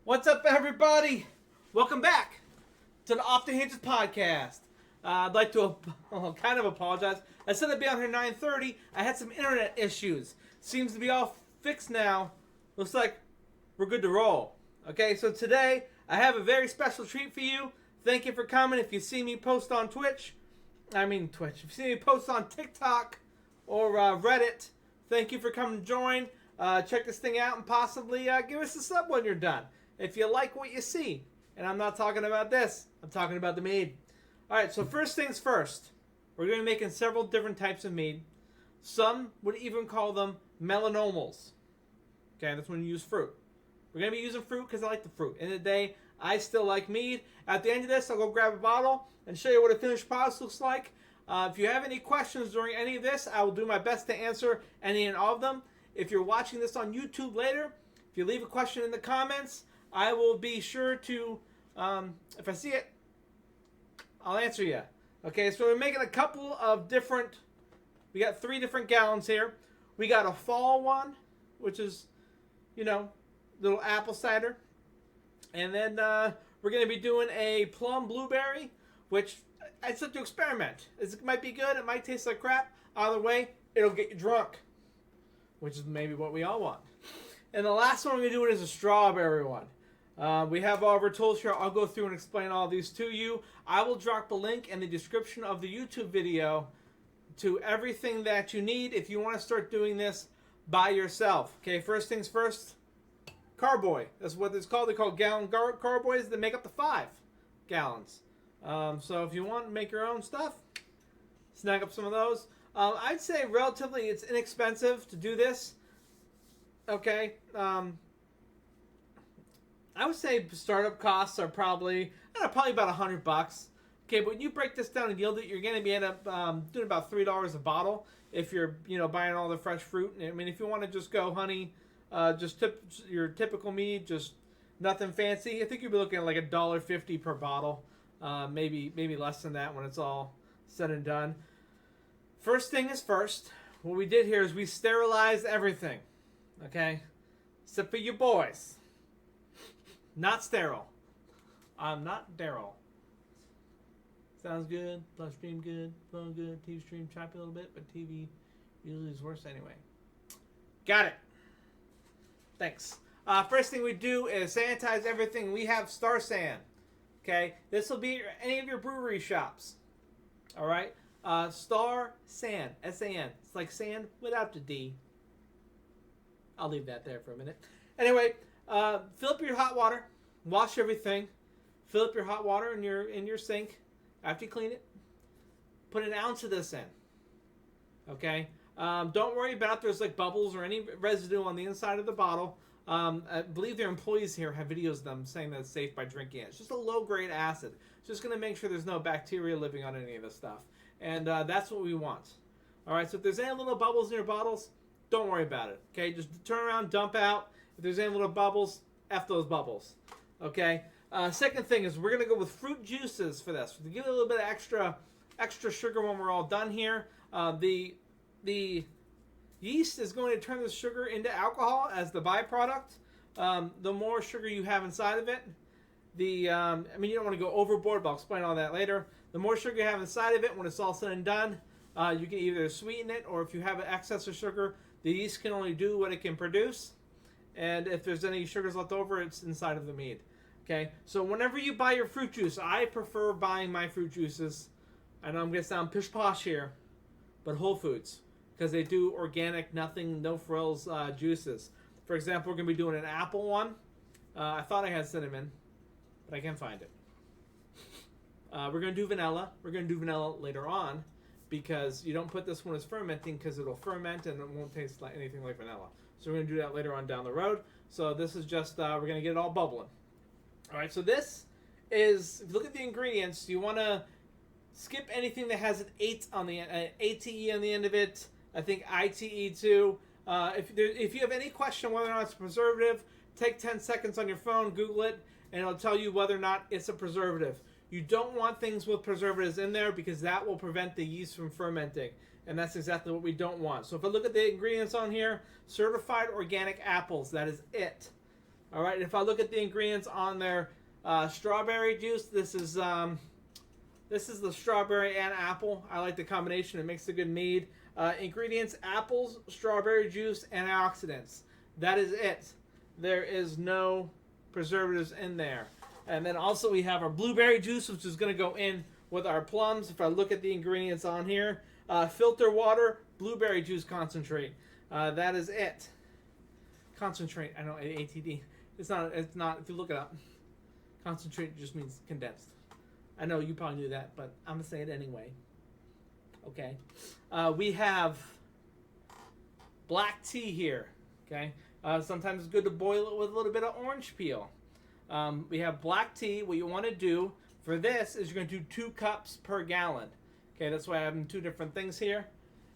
What's up, everybody? Welcome back to the Off The Hinges Podcast. I'd like to kind of apologize. I said I'd be on here 9:30. I had some internet issues. Seems to be all fixed now. Looks like we're good to roll. Okay, so today I have a very special treat for you. Thank you for coming. If you see me post on Twitch. If you see me post on TikTok or Reddit, thank you for coming to join. Check this thing out and possibly give us a sub when you're done. If you like what you see. And I'm not talking about this. I'm talking about the mead. Alright, so first things first. We're going to be making several different types of mead. Some would even call them melanomals. Okay, that's when you use fruit. We're going to be using fruit because I like the fruit. In the day, I still like mead. At the end of this, I'll go grab a bottle and show you what a finished product looks like. If you have any questions during any of this, I will do my best to answer any and all of them. If you're watching this on YouTube later, if you leave a question in the comments, I will be sure to, if I see it, I'll answer you. Okay, so we're making a couple of different, we got 3 different gallons here. We got a fall one, which is, little apple cider. And then we're going to be doing a plum blueberry, which I said to experiment. It might be good, it might taste like crap. Either way, it'll get you drunk, which is maybe what we all want. And the last one we're going to do is a strawberry one. We have all of our tools here. I'll go through and explain all these to you. I will drop a link in the description of the YouTube video to everything that you need if you want to start doing this by yourself. Okay, first things first, carboy. That's what it's called. They're called gallon carboys that make up to 5 gallons. So if you want to make your own stuff, snag up some of those. I'd say relatively it's inexpensive to do this. Okay, I would say startup costs are probably about $100. Okay, but when you break this down and yield it, you're going to be end up doing about $3 a bottle if you're buying all the fresh fruit. I mean, if you want to just go honey, just your typical mead, just nothing fancy. I think you'll be looking at like $1.50 per bottle, maybe less than that when it's all said and done. First thing is first. What we did here is we sterilized everything. Okay, except for your boys. Not sterile. I'm not Daryl. Sounds good. Plus stream good. Phone good. TV stream choppy a little bit, but TV usually is worse anyway. Got it. Thanks. First thing we do is sanitize everything. We have Star San. Okay, this will be any of your brewery shops. All right. Star San. S-A-N. It's like sand without the D. I'll leave that there for a minute. Anyway, fill up your hot water. Wash everything. Fill up your hot water in your sink. After you clean it, put an ounce of this in. Okay? Don't worry about there's like bubbles or any residue on the inside of the bottle. I believe their employees here have videos of them saying that it's safe by drinking it. It's just a low-grade acid. It's just going to make sure there's no bacteria living on any of this stuff. And that's what we want. All right, so if there's any little bubbles in your bottles, don't worry about it. Okay, just turn around, dump out. If there's any little bubbles, F those bubbles. Okay. Second thing is we're gonna go with fruit juices for this to give it a little bit of extra sugar when we're all done here. The yeast is going to turn the sugar into alcohol as the byproduct. The more sugar you have inside of it, you don't want to go overboard, but I'll explain all that later. The more sugar you have inside of it, when it's all said and done, you can either sweeten it, or if you have an excess of sugar, the yeast can only do what it can produce. And if there's any sugars left over, it's inside of the mead. Okay, so whenever you buy your fruit juice, I prefer buying my fruit juices. I know I'm going to sound pish-posh here, but Whole Foods, because they do organic, nothing, no frills juices. For example, we're going to be doing an apple one. I thought I had cinnamon, but I can't find it. We're going to do vanilla. We're going to do vanilla later on, because you don't put this one as fermenting, because it'll ferment and it won't taste like anything like vanilla. So we're going to do that later on down the road. So this is just, we're going to get it all bubbling. All right, so this is, if you look at the ingredients, you want to skip anything that has an 8 on the ATE on the end of it. I think ITE too. If you have any question whether or not it's a preservative, take 10 seconds on your phone, Google it, and it'll tell you whether or not it's a preservative. You don't want things with preservatives in there because that will prevent the yeast from fermenting. And that's exactly what we don't want. So if I look at the ingredients on here, certified organic apples, that is it. All right, if I look at the ingredients on their strawberry juice, this is the strawberry and apple. I like the combination. It makes a good mead. Ingredients: apples, strawberry juice, antioxidants. That is it. There is no preservatives in there. And then also we have our blueberry juice, which is going to go in with our plums. If I look at the ingredients on here, filter water, blueberry juice concentrate. That is it. Concentrate. I know ATD. It's not. If you look it up, concentrate just means condensed. I know you probably knew that, but I'm gonna say it anyway. Okay. We have black tea here. Okay. Sometimes it's good to boil it with a little bit of orange peel. We have black tea. What you want to do for this is you're going to do 2 cups per gallon. Okay, that's why I have 2 different things here.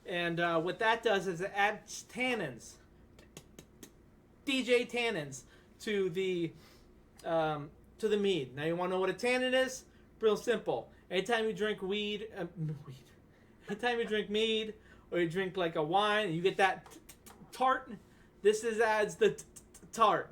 And what that does is it adds tannins, DJ tannins, to the mead. Now you want to know what a tannin is? Real simple. Anytime you drink anytime you drink mead or you drink like a wine, and you get that tart. This adds the tart.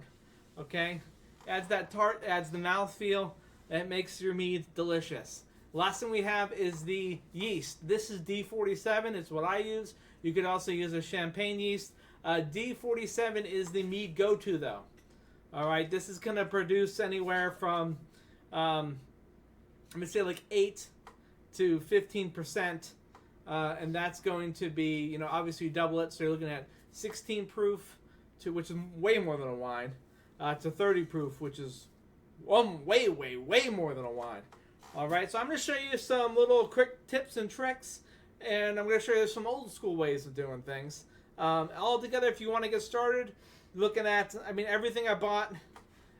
Okay, adds that tart, adds the mouthfeel, and it makes your mead delicious. Last thing we have is the yeast. This is D47. It's what I use. You could also use a champagne yeast. D47 is the mead go-to, though. All right, this is going to produce anywhere from, I'm going to say like 8 to 15%, and that's going to be, obviously you double it, so you're looking at 16 proof, which is way more than a wine, to 30 proof, which is way more than a wine. All right, so I'm going to show you some little quick tips and tricks, and I'm going to show you some old school ways of doing things. All together, if you want to get started, looking at, everything I bought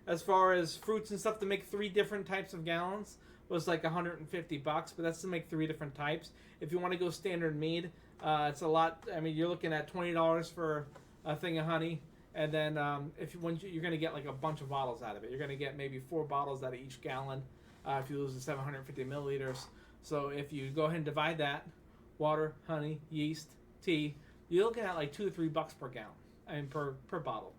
as far as fruits and stuff to make 3 different types of gallons was like $150, but that's to make 3 different types. If you want to go standard mead, it's a lot. You're looking at $20 for a thing of honey, and then you're going to get like a bunch of bottles out of it. You're going to get maybe 4 bottles out of each gallon if you lose the 750 milliliters. So if you go ahead and divide that, water, honey, yeast, tea, you're looking at like $2 to $3 per gallon, per bottle,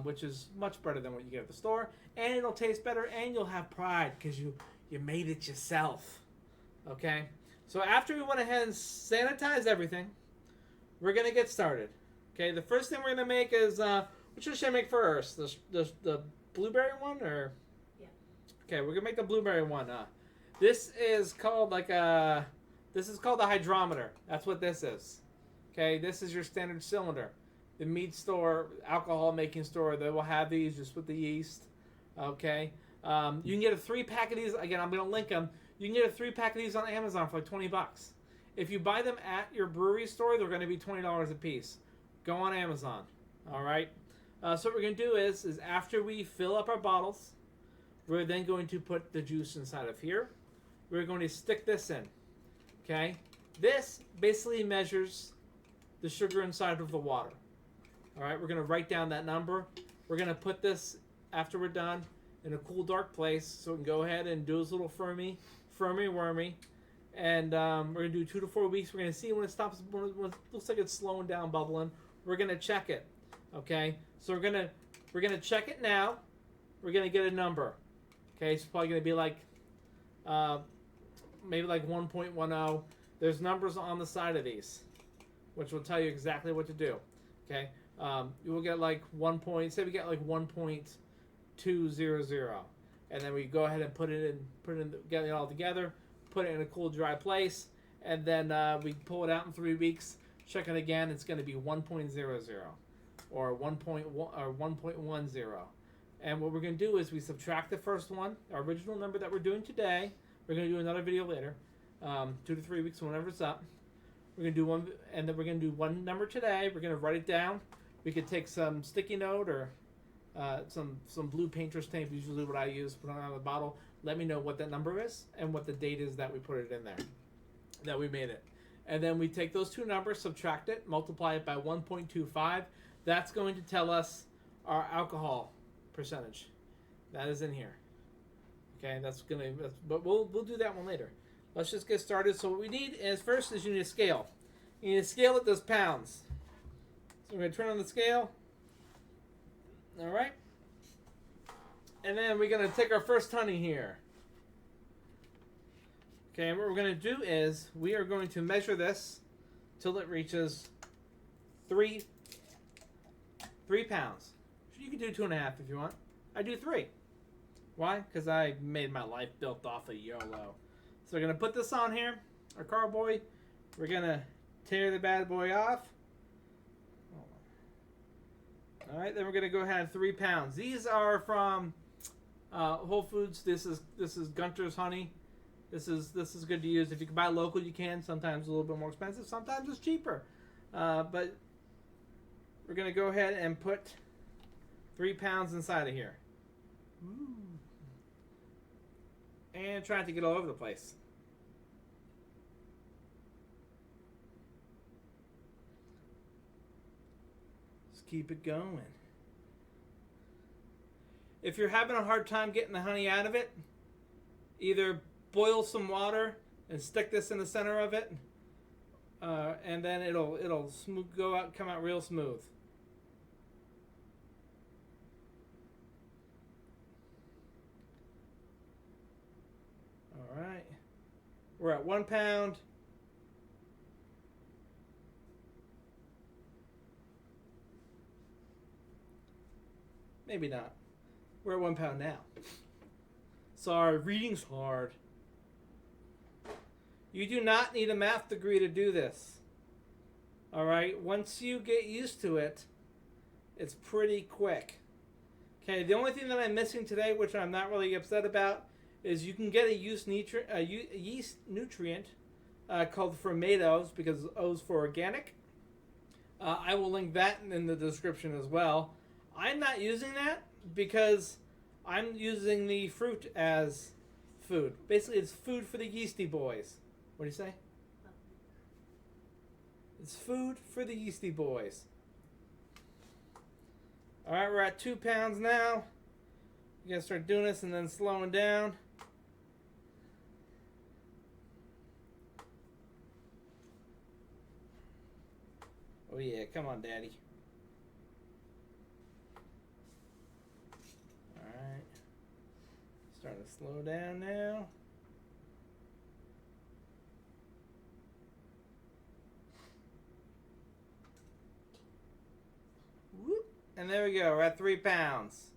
which is much better than what you get at the store, and it'll taste better, and you'll have pride because you made it yourself. Okay, so after we went ahead and sanitize everything, we're gonna get started. Okay, the first thing we're gonna make is which one should I make first? The blueberry one, or yeah? Okay, we're gonna make the blueberry one. This is called this is called the hydrometer. That's what this is. Okay, this is your standard cylinder. The mead store, alcohol making store, they will have these just with the yeast. Okay, you can get a 3-pack of these. Again, I'm going to link them. You can get a 3-pack of these on Amazon for like $20. If you buy them at your brewery store, they're going to be $20 a piece. Go on Amazon. All right. So what we're going to do is after we fill up our bottles, we're then going to put the juice inside of here. We're going to stick this in. Okay. This basically measures the sugar inside of the water. All right, we're going to write down that number. We're going to put this, after we're done, in a cool, dark place so we can go ahead and do this little firmy, wormy. And we're going to do 2 to 4 weeks. We're going to see when it stops, when it looks like it's slowing down, bubbling. We're going to check it. Okay, so we're going to check it now. We're going to get a number. Okay, it's probably going to be like, maybe like 1.10. There's numbers on the side of these, which will tell you exactly what to do. Okay, you will get like say we get like 1.200, and then we go ahead and put it in, get it all together, put it in a cool, dry place, and then we pull it out in 3 weeks. Check it again. It's going to be 1.00 or 1.1 or 1.10. And what we're going to do is we subtract the first one, our original number that we're doing today. We're going to do another video later, 2 to 3 weeks, whenever it's up. We're going to do one, and then we're going to do one number today. We're going to write it down. We could take some sticky note or some blue painter's tape, usually what I use, put it on the bottle. Let me know what that number is and what the date is that we put it in there, that we made it. And then we take those 2 numbers, subtract it, multiply it by 1.25. That's going to tell us our alcohol percentage. That is in here. Okay, but we'll do that one later. Let's just get started. So what we need is, first is you need a scale. You need a scale that does pounds. So we're going to turn on the scale. All right. And then we're going to take our first honey here. Okay, and what we're going to do is we are going to measure this till it reaches 3 pounds. You can do 2.5 if you want. I do 3. Why? Because I made my life built off of YOLO. So we're going to put this on here, our carboy. We're going to tear the bad boy off. All right, then we're going to go ahead and 3 pounds. These are from Whole Foods. This is Gunter's honey. This is good to use. If you can buy local, you can. Sometimes a little bit more expensive. Sometimes it's cheaper. But we're going to go ahead and put 3 pounds inside of here. Ooh. And try not to get all over the place. Just keep it going. If you're having a hard time getting the honey out of it, either boil some water and stick this in the center of it, and then it'll smooth, come out real smooth. All right, we're at 1 pound. Maybe not. We're at 1 pound now. Sorry, reading's hard. You do not need a math degree to do this. Alright, once you get used to it, it's pretty quick. Okay, the only thing that I'm missing today, which I'm not really upset about, is you can get a yeast nutrient called Fermentation, because O's for organic. I will link that in the description as well. I'm not using that because I'm using the fruit as food. Basically, it's food for the yeasty boys. What do you say? It's food for the yeasty boys. All right, we're at 2 pounds now. You gotta start doing this and then slowing down. Oh yeah, come on, Daddy. Alright. Starting to slow down now. Whoop. And there we go, we're at 3 pounds.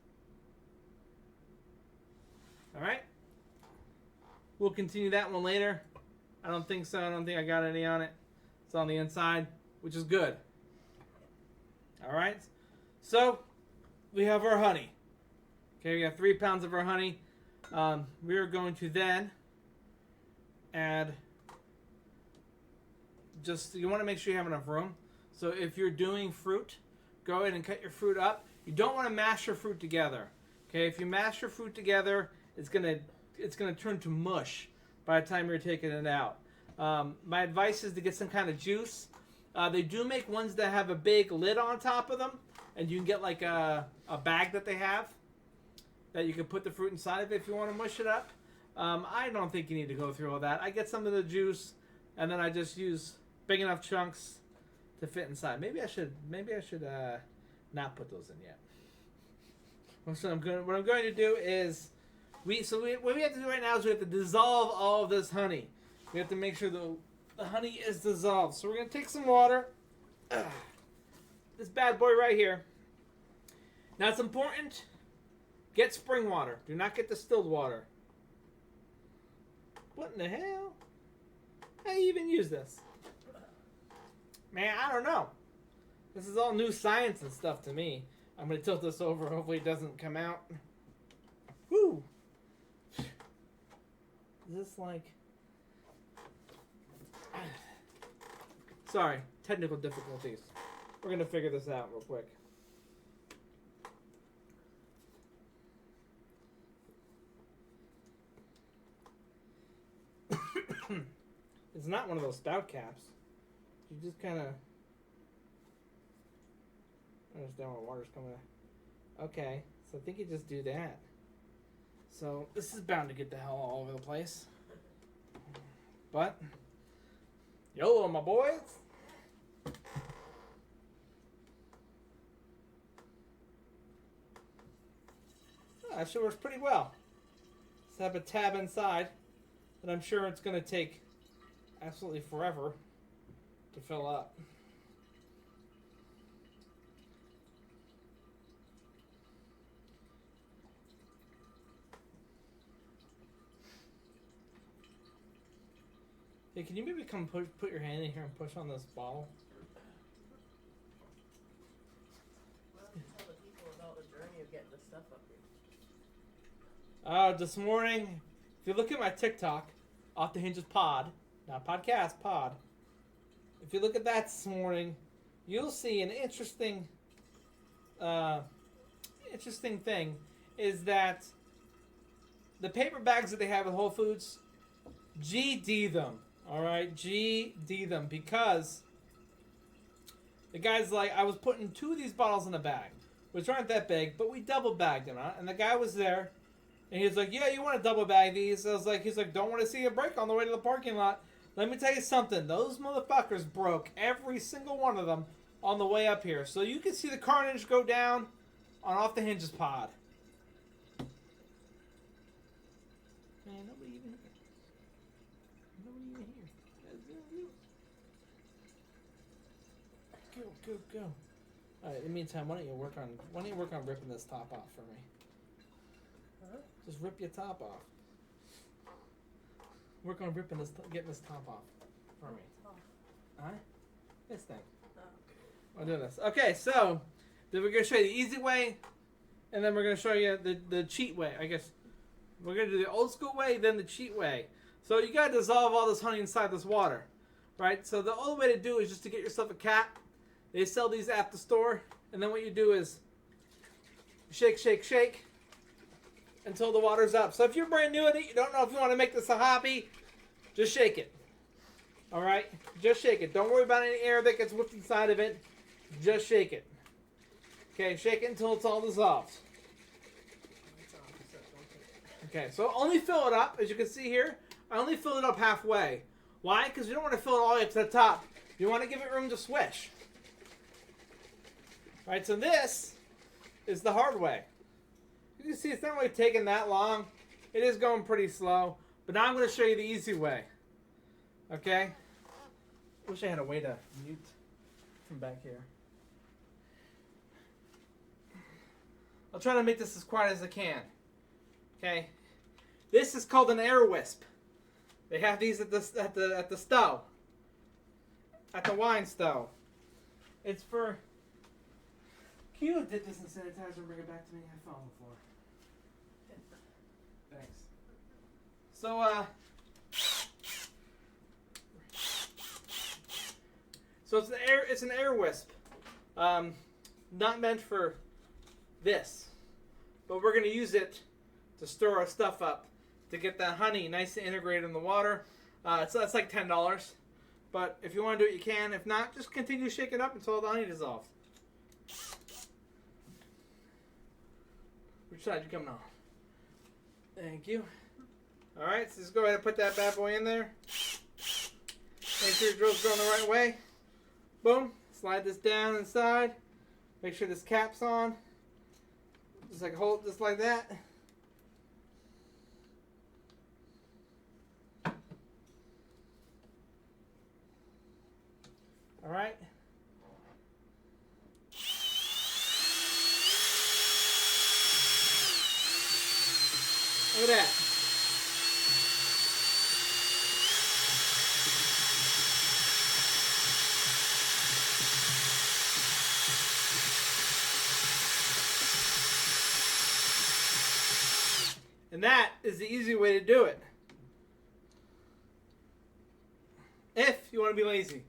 Alright. We'll continue that one later. I don't think so. I don't think I got any on it. It's on the inside, which is good. Alright. So, we have our honey. Okay, we got 3 pounds of our honey. We are going to then add, you want to make sure you have enough room. So if you're doing fruit, go ahead and cut your fruit up. You don't want to mash your fruit together. Okay, if you mash your fruit together, it's gonna turn to mush by the time you're taking it out. My advice is to get some kind of juice. They do make ones that have a big lid on top of them, and you can get like a bag that they have that you can put the fruit inside of it if you want to mush it up. I don't think you need to go through all that. I get some of the juice, and then I just use big enough chunks to fit inside. Maybe I should not put those in yet. So what I'm going to do is what we have to do right now is we have to dissolve all of this honey. We have to make sure the honey is dissolved. So we're going to take some water. This bad boy right here. Now it's important. Get spring water. Do not get distilled water. What in the hell? How do you even use this? Man, I don't know. This is all new science and stuff to me. I'm going to tilt this over. Hopefully it doesn't come out. Woo! Is this like... Sorry, technical difficulties. We're going to figure this out real quick. It's not one of those stout caps. You just kind of... I understand where water's coming out. Okay, so I think you just do that. So this is bound to get the hell all over the place. But... YOLO, my boys! Actually works pretty well. Let's have a tab inside, and I'm sure it's going to take absolutely forever to fill up. Hey, can you maybe come put your hand in here and push on this bottle? Tell the people about the journey of getting the stuff up here. This morning, if you look at my TikTok, Off The Hinges Pod, not podcast, pod. If you look at that this morning, you'll see an interesting thing is that the paper bags that they have at Whole Foods, GD them, all right, GD them, because the guy's like, I was putting 2 of these bottles in a bag, which aren't that big, but we double bagged them, huh? And the guy was there, and he was like, yeah, you want to double bag these? I was like, he's like, don't want to see a break on the way to the parking lot. Let me tell you something, those motherfuckers broke, every single one of them, on the way up here. So you can see the carnage go down on Off The Hinges Pod. Man, nobody even here. Nobody even here. Go. All right. In the meantime, why don't you work on ripping this top off for me? Huh? Just rip your top off. Work on getting this top off for me. Huh? This thing. I'll do this. Okay, so then we're gonna show you the easy way, and then we're gonna show you the cheat way. I guess we're gonna do the old school way, then the cheat way. So you gotta dissolve all this honey inside this water, right? So the only way to do is just to get yourself a cap. They sell these at the store, and then what you do is shake until the water's up. So if you're brand new at it, you don't know if you want to make this a hobby, just shake it. All right, just shake it. Don't worry about any air that gets whipped inside of it. Just shake it. Okay, shake it until it's all dissolved. Okay, so only fill it up, as you can see here. I only fill it up halfway. Why? Because you don't want to fill it all the way up to the top. You want to give it room to swish. All right, so this is the hard way. You can see it's not really taking that long. It is going pretty slow. But now I'm going to show you the easy way. Okay? Wish I had a way to mute from back here. I'll try to make this as quiet as I can. Okay? This is called an air wisp. They have these at the stove. At the wine stove. It's for... Can you dip this in sanitizer and bring it back to me? I fell on the floor. Thanks. So, it's an air wisp. Not meant for this. But we're going to use it to stir our stuff up to get that honey nice and integrated in the water. So that's like $10. But if you want to do it, you can. If not, just continue shaking up until the honey dissolves. Which side you coming on? Thank you. Alright, so just go ahead and put that bad boy in there. Make sure your drill's going the right way. Boom. Slide this down inside. Make sure this cap's on. Just like hold it just like that. Alright. Look at that. And that is the easy way to do it. If you want to be lazy.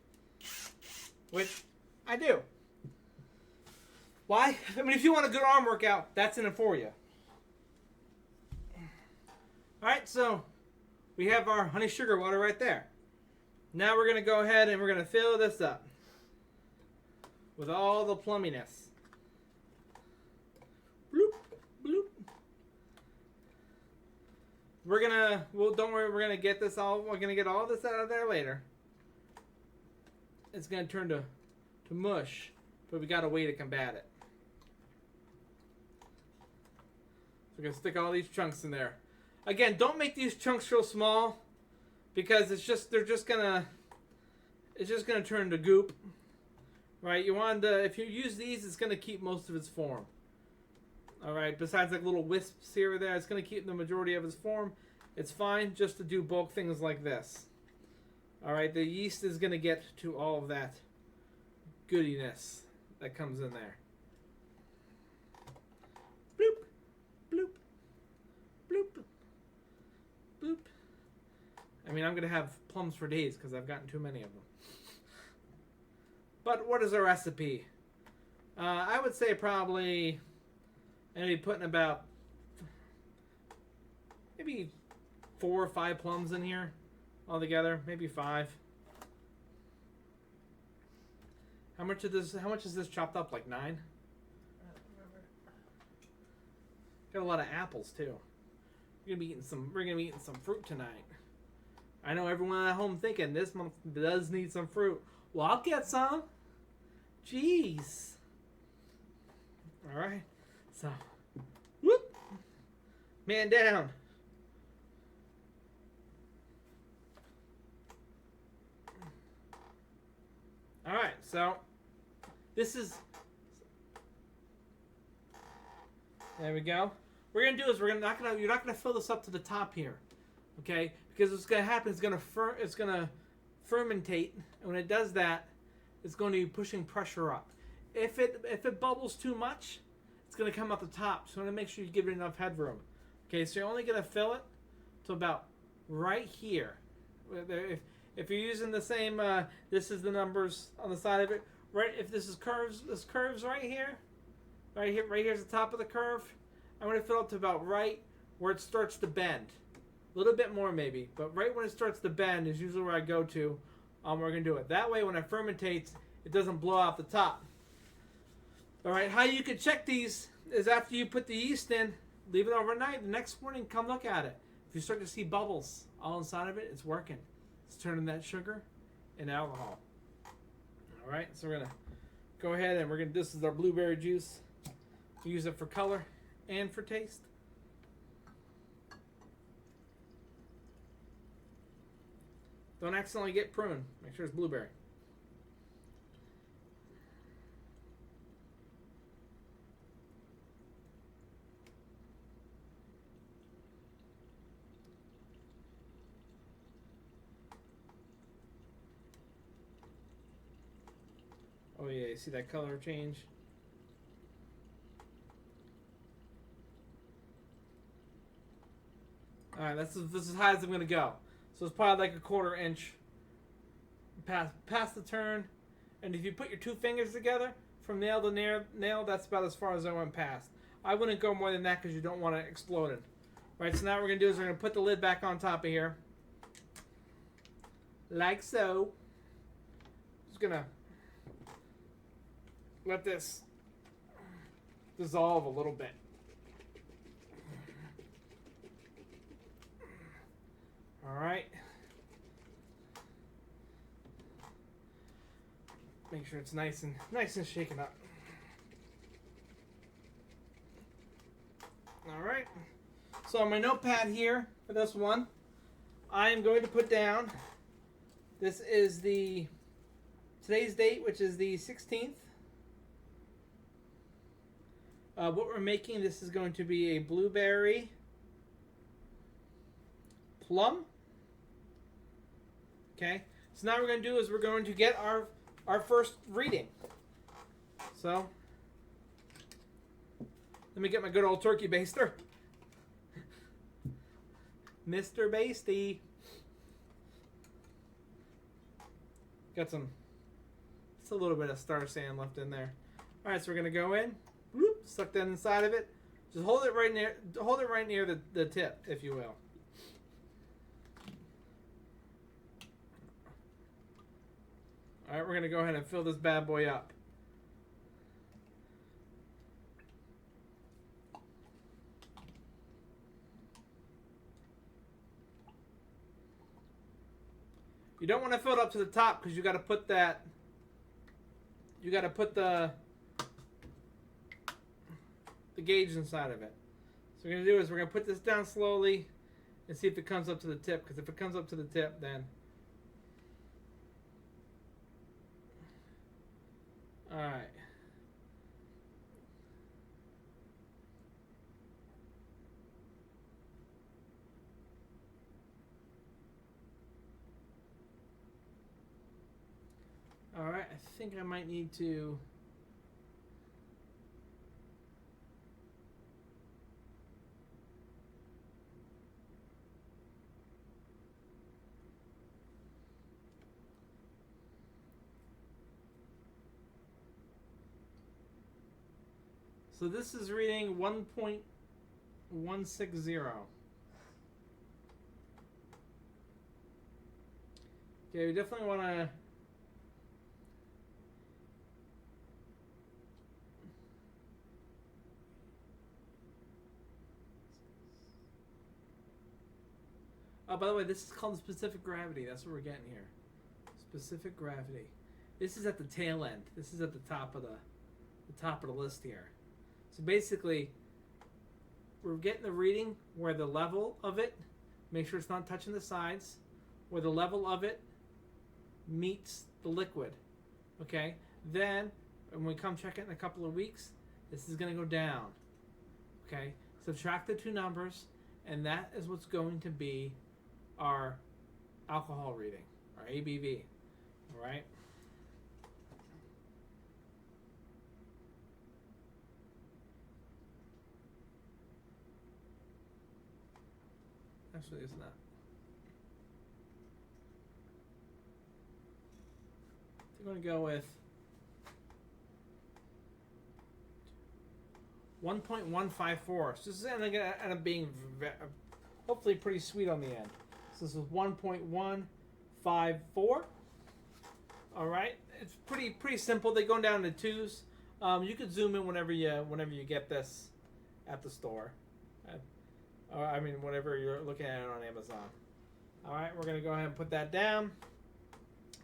Which I do. Why? I mean, if you want a good arm workout, that's in it for you. Alright, so we have our honey sugar water right there. Now we're going to go ahead and we're going to fill this up with all the plumminess. Bloop, bloop. Don't worry, we're going to get this all, we're going to get all this out of there later. It's going to turn to mush, but we got a way to combat it. So we're going to stick all these chunks in there. Again, don't make these chunks real small because it's just gonna turn to goop. Right? You want to, if you use these, it's gonna keep most of its form. All right. Besides like little wisps here or there, it's gonna keep the majority of its form. It's fine just to do bulk things like this. All right. The yeast is gonna get to all of that goodiness that comes in there. Bloop, bloop, bloop, bloop. I mean, I'm going to have plums for days because I've gotten too many of them. But what is a recipe? I would say probably I'm going to be putting about maybe 4 or 5 plums in here altogether. Maybe 5. How much is this chopped up? Like 9? I don't remember. Got a lot of apples too. We're gonna be eating some fruit tonight. I know everyone at home thinking this month does need some fruit. Well, I'll get some. Jeez. All right. So, whoop, man down. All right. So, this is. There we go. What we're gonna do is you're not gonna fill this up to the top here, okay? Because what's gonna happen is it's gonna fermentate, and when it does that, it's going to be pushing pressure up. If it bubbles too much, it's gonna come out the top. So you want to make sure you give it enough headroom. Okay, so you're only gonna fill it to about right here. If you're using the same, this is the numbers on the side of it. Right, if this curves right here. Right here's the top of the curve. I'm going to fill it to about right where it starts to bend. A little bit more maybe, but right when it starts to bend is usually where I go to. We're going to do it. That way when it fermentates, it doesn't blow out the top. All right, how you can check these is after you put the yeast in, leave it overnight. The next morning, come look at it. If you start to see bubbles all inside of it, it's working. It's turning that sugar into alcohol. All right, so we're going to go ahead and this is our blueberry juice. We use it for color and for taste. Don't accidentally get prune. Make sure it's blueberry. Oh yeah, you see that color change? Alright, this is as high as I'm going to go. So it's probably like a 1/4 inch past the turn. And if you put your 2 fingers together, from nail to nail, that's about as far as I went past. I wouldn't go more than that because you don't want it exploding. Right, so now what we're going to do is we're going to put the lid back on top of here. Like so. Just going to let this dissolve a little bit. All right. Make sure it's nice and shaken up. All right. So on my notepad here for this one, I am going to put down. This is today's date, which is the 16th. What we're making, this is going to be a blueberry plum. Okay, so now what we're going to do is we're going to get our first reading. So, let me get my good old turkey baster. Mr. Basty. Got just a little bit of star sand left in there. Alright, so we're going to go in, whoop, suck that inside of it. Just hold it right near the tip, if you will. Alright, we're going to go ahead and fill this bad boy up. You don't want to fill it up to the top because you got to put the gauge inside of it. So what we're going to do is we're going to put this down slowly and see if it comes up to the tip. Because if it comes up to the tip, then... Alright. Alright, I think I might need to... So this is reading 1.160. Okay, we definitely want to... Oh, by the way, this is called specific gravity. That's what we're getting here. Specific gravity. This is at the tail end. This is at the top of the list here. So basically, we're getting the reading where the level of it, make sure it's not touching the sides, where the level of it meets the liquid. Okay? Then, when we come check it in a couple of weeks, this is going to go down. Okay? Subtract the two numbers, and that is what's going to be our alcohol reading, our ABV. All right? Actually, it's not. I'm going to go with 1.154. So this is going to end up being hopefully pretty sweet on the end. So this is 1.154. All right, it's pretty simple. They're going down to twos. You could zoom in whenever you get this at the store. I mean, whenever you're looking at it on Amazon. All right, we're gonna go ahead and put that down.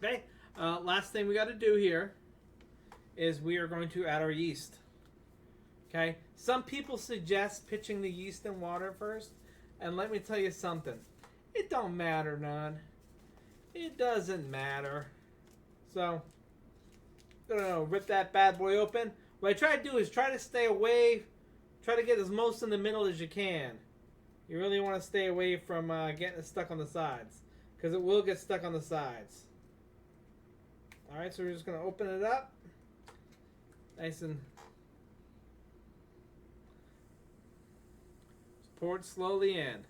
Okay. Last thing we got to do here is we are going to add our yeast. Okay. Some people suggest pitching the yeast in water first, and let me tell you something. It don't matter none. It doesn't matter. So, rip that bad boy open. What I try to do is try to stay away. Try to get as most in the middle as you can. You really want to stay away from getting it stuck on the sides, because it will get stuck on the sides. Alright, so we're just going to open it up. Nice and... Just pour it slowly in.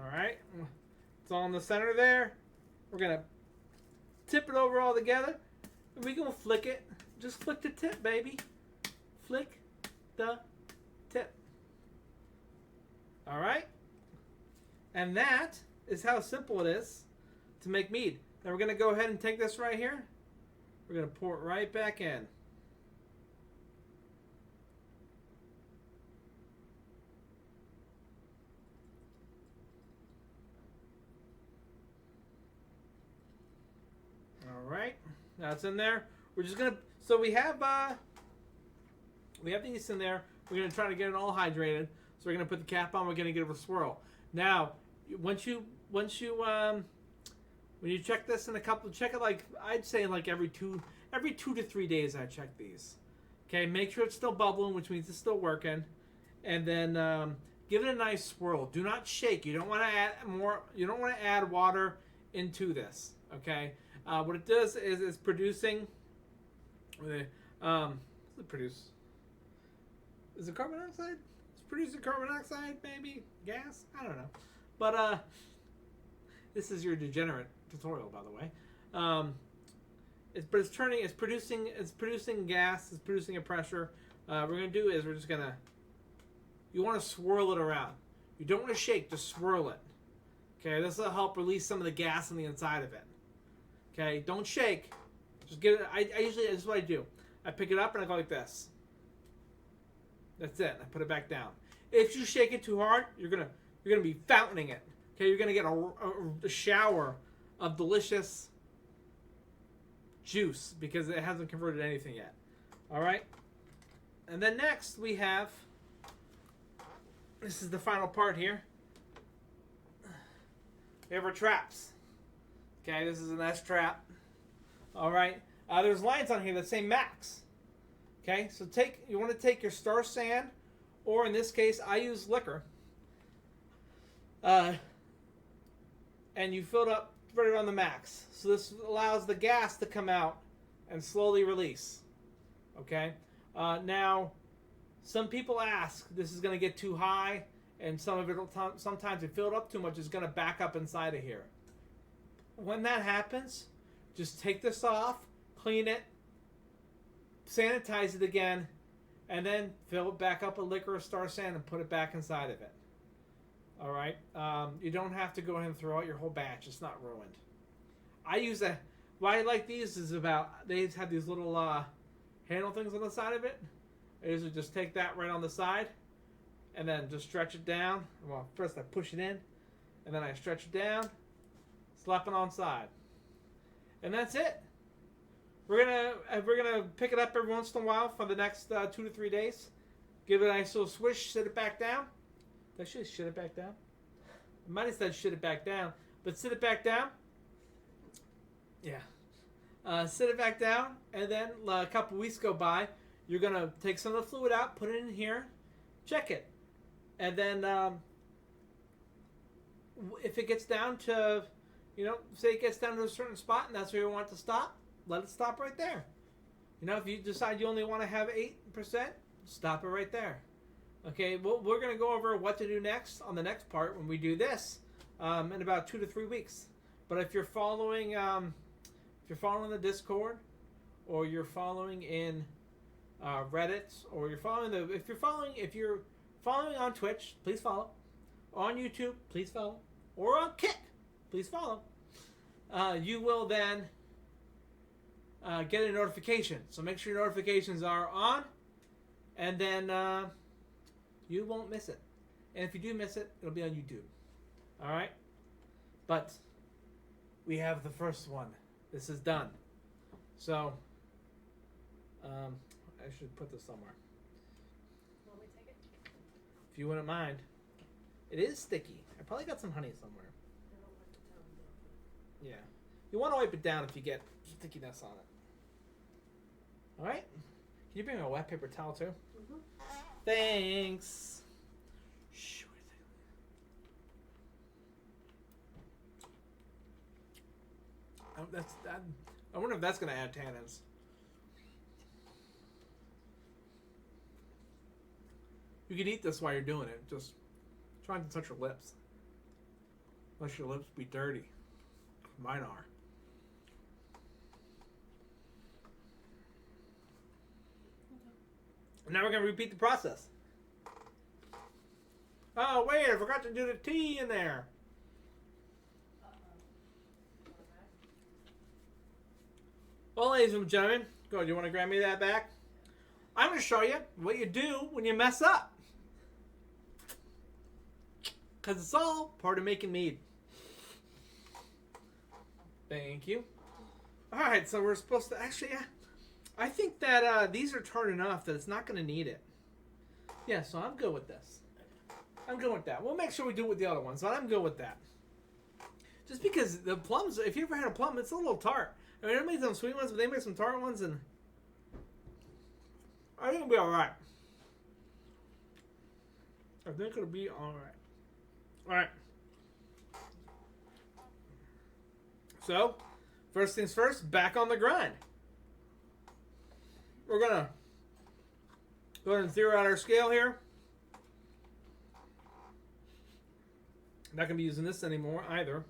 Alright, it's all in the center there. We're going to tip it over all together, and we're going to flick it. Just flick the tip, baby. Flick the tip. All right? And that is how simple it is to make mead. Now we're going to go ahead and take this right here. We're going to pour it right back in. All right. Now it's in there. We're just going to... So we have the yeast in there. We're going to try to get it all hydrated. So we're going to put the cap on. We're going to give it a swirl. Now, when you check this in check it like, I'd say like every 2 to 3 days I check these. Okay, make sure it's still bubbling, which means it's still working. And then give it a nice swirl. Do not shake. You don't want to add more. You don't want to add water into this. Okay. What it does is it's producing. What does it produce? Is it carbon dioxide? It's producing carbon dioxide, maybe gas. I don't know. But this is your degenerate tutorial, by the way. It's producing gas. It's producing a pressure. What we're gonna do is you want to swirl it around. You don't want to shake. Just swirl it. Okay, this will help release some of the gas on the inside of it. Okay, don't shake. Just give it. I usually, this is what I do. I pick it up and I go like this. That's it. I put it back down. If you shake it too hard, you're gonna be fountaining it. Okay, you're gonna get a shower of delicious juice because it hasn't converted anything yet. All right. And then next we have, this is the final part here. We have our traps. Okay, this is an S trap. All right. There's lines on here that say max. Okay, so you want to take your star sand, or in this case, I use liquor. And you fill it up right around the max. So this allows the gas to come out and slowly release. Okay. Now, some people ask, this is going to get too high, and some of it will sometimes if you fill it up too much, it's going to back up inside of here. When that happens, just take this off, clean it, sanitize it again, and then fill it back up with liquor or star sand and put it back inside of it. All right. You don't have to go ahead and throw out your whole batch. It's not ruined. I use why I like these is they have these little handle things on the side of it. I usually just take that right on the side and then just stretch it down. Well, first I push it in and then I stretch it down, slap it on side. And that's it. We're gonna pick it up every once in a while for the next 2 to 3 days. Give it a nice little swish, sit it back down. Did I should shit it back down? I might have said shit it back down, but sit it back down. Yeah. Sit it back down, and then a couple weeks go by. You're gonna take some of the fluid out, put it in here, check it, and then if it gets down to, say it gets down to a certain spot, and that's where you want it to stop, let it stop right there. If you decide you only want to have 8%, stop it right there. Okay, well, we're going to go over what to do next on the next part when we do this in about 2 to 3 weeks. But if you're following, the Discord, or you're following in Reddit, or if you're following on Twitch, please follow. On YouTube, please follow. Or on Kick, please follow. You will then get a notification. So make sure your notifications are on, and then you won't miss it. And if you do miss it, it'll be on YouTube. All right? But we have the first one. This is done. So I should put this somewhere. Want me to take it? If you wouldn't mind. It is sticky. I probably got some honey somewhere. I don't like to tell them about it. Yeah. You want to wipe it down if you get stickiness on it. All right? Can you bring me a wet paper towel too? Mm-hmm. Thanks. Shh, what do you think? I wonder if that's going to add tannins. You can eat this while you're doing it. Just try not to touch your lips. Unless your lips be dirty. Mine are. Now we're going to repeat the process. Oh, wait, I forgot to do the tea in there. Well, ladies and gentlemen, go. Do you want to grab me that back? I'm going to show you what you do when you mess up. Because it's all part of making mead. Thank you. Alright, so we're supposed to... Actually, I think that these are tart enough that it's not going to need it. Yeah, so I'm good with this. I'm good with that. We'll make sure we do it with the other ones, but I'm good with that. Just because the plums, if you ever had a plum, it's a little tart. I mean, they made some sweet ones, but they made some tart ones, and I think it'll be alright. I think it'll be alright. Alright. So, first things first, back on the grind. We're going to go ahead and zero out our scale here. I'm not going to be using this anymore either.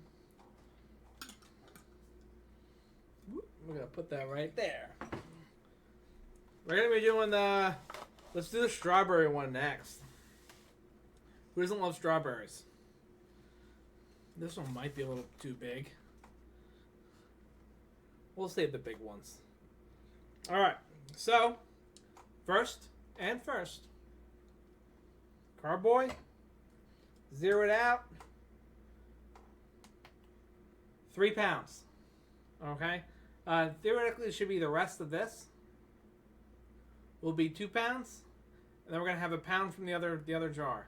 We're going to put that right there. We're going to be doing let's do the strawberry one next. Who doesn't love strawberries? This one might be a little too big. We'll save the big ones. Alright, so, first, Carboy, zero it out, 3 pounds. Okay? Theoretically, it should be the rest of this. Will be 2 pounds, and then we're gonna have a pound from the other jar.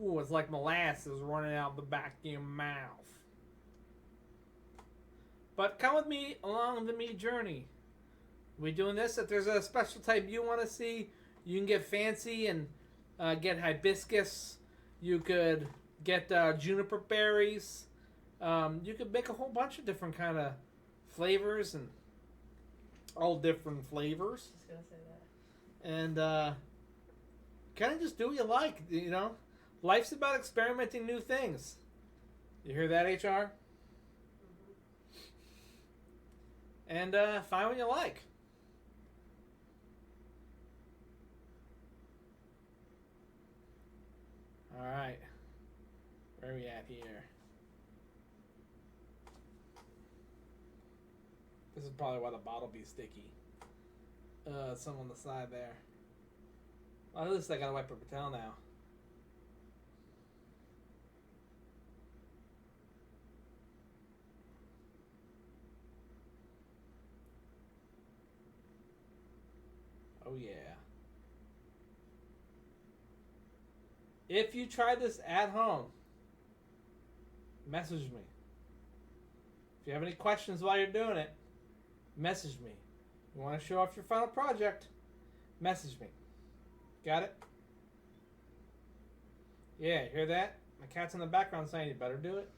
Ooh, it's like molasses running out the back of your mouth. But come with me along the Mead journey. We're doing this. If there's a special type you want to see, you can get fancy and get hibiscus. You could get juniper berries. You could make a whole bunch of different kind of flavors and all different flavors. Just gonna say that. And kind of just do what you like, you know. Life's about experimenting new things. You hear that, HR? And find what you like. All right. Where are we at here? This is probably why the bottle be sticky. Some on the side there. Well, at least I gotta wipe a towel now. Oh yeah. If you try this at home, message me. If you have any questions while you're doing it, message me. You want to show off your final project, message me. Got it? Yeah, hear that? My cat's in the background saying you better do it.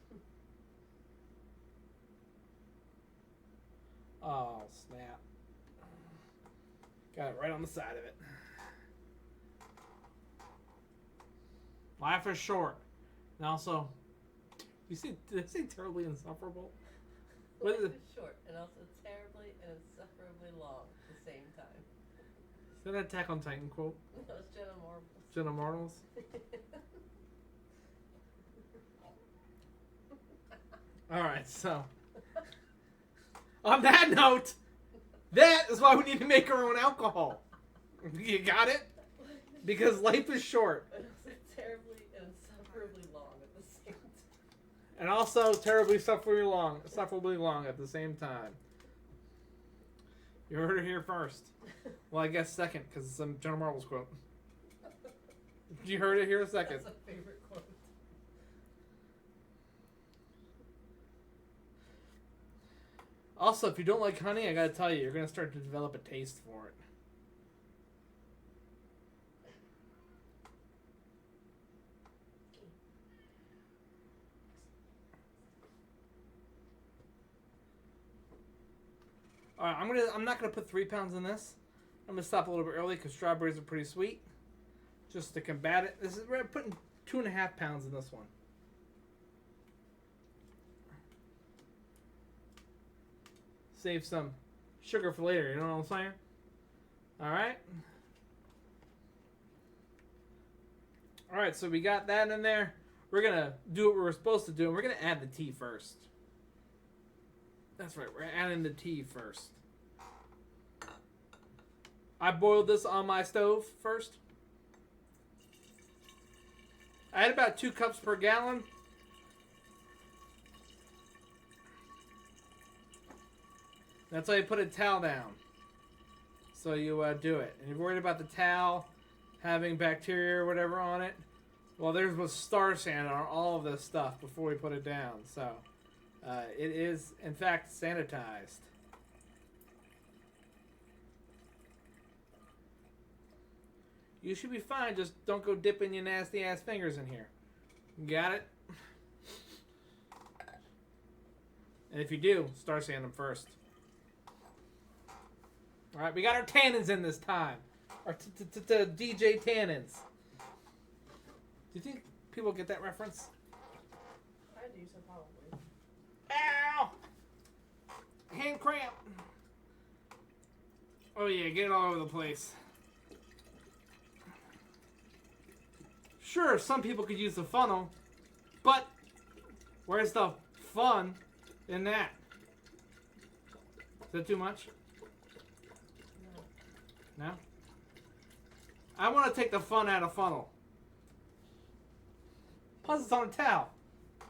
Oh, snap. Got it right on the side of it. Life is short. And also, did I say terribly insufferable? What is Life it? is short and also terribly and insufferably long at the same time. Is that an Attack on Titan quote? No, it's Jenna Marbles. Jenna Marbles? Alright, so. On that note, that is why we need to make our own alcohol. You got it? Because life is short. And also terribly and insufferably long at the same time. And also terribly sufferably long at the same time. You heard it here first. Well, I guess second, because it's a Jenna Marbles quote. You heard it here second. That's a favorite quote. Also, if you don't like honey, I gotta tell you, you're gonna start to develop a taste for it. Alright, I'm not gonna put 3 pounds in this. I'm gonna stop a little bit early because strawberries are pretty sweet. Just to combat it. We're putting 2.5 pounds in this one. Save some sugar for later, you know what I'm saying? Alright. Alright, so we got that in there. We're gonna do what we were supposed to do, and we're gonna add the tea first. That's right, we're adding the tea first. I boiled this on my stove first. I had about 2 cups per gallon. That's how you put a towel down. So you do it. And you're worried about the towel having bacteria or whatever on it. Well, there's was star sand on all of this stuff before we put it down. So it is, in fact, sanitized. You should be fine. Just don't go dipping your nasty ass fingers in here. Got it? And if you do, star sand them first. Alright, we got our tannins in this time. Our DJ tannins. Do you think people get that reference? I do, so probably. Ow! Hand cramp. Oh yeah, get it all over the place. Sure, some people could use the funnel, but where's the fun in that? Is that too much? No? I want to take the fun out of funnel. Plus it's on a towel.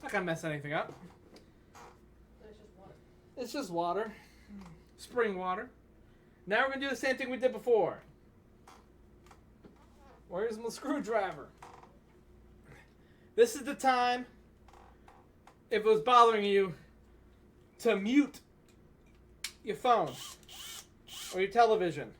Not gonna mess anything up. It's just water. It's just water. Spring water. Now we're gonna do the same thing we did before. Where's my screwdriver? This is the time, if it was bothering you, to mute your phone or your television.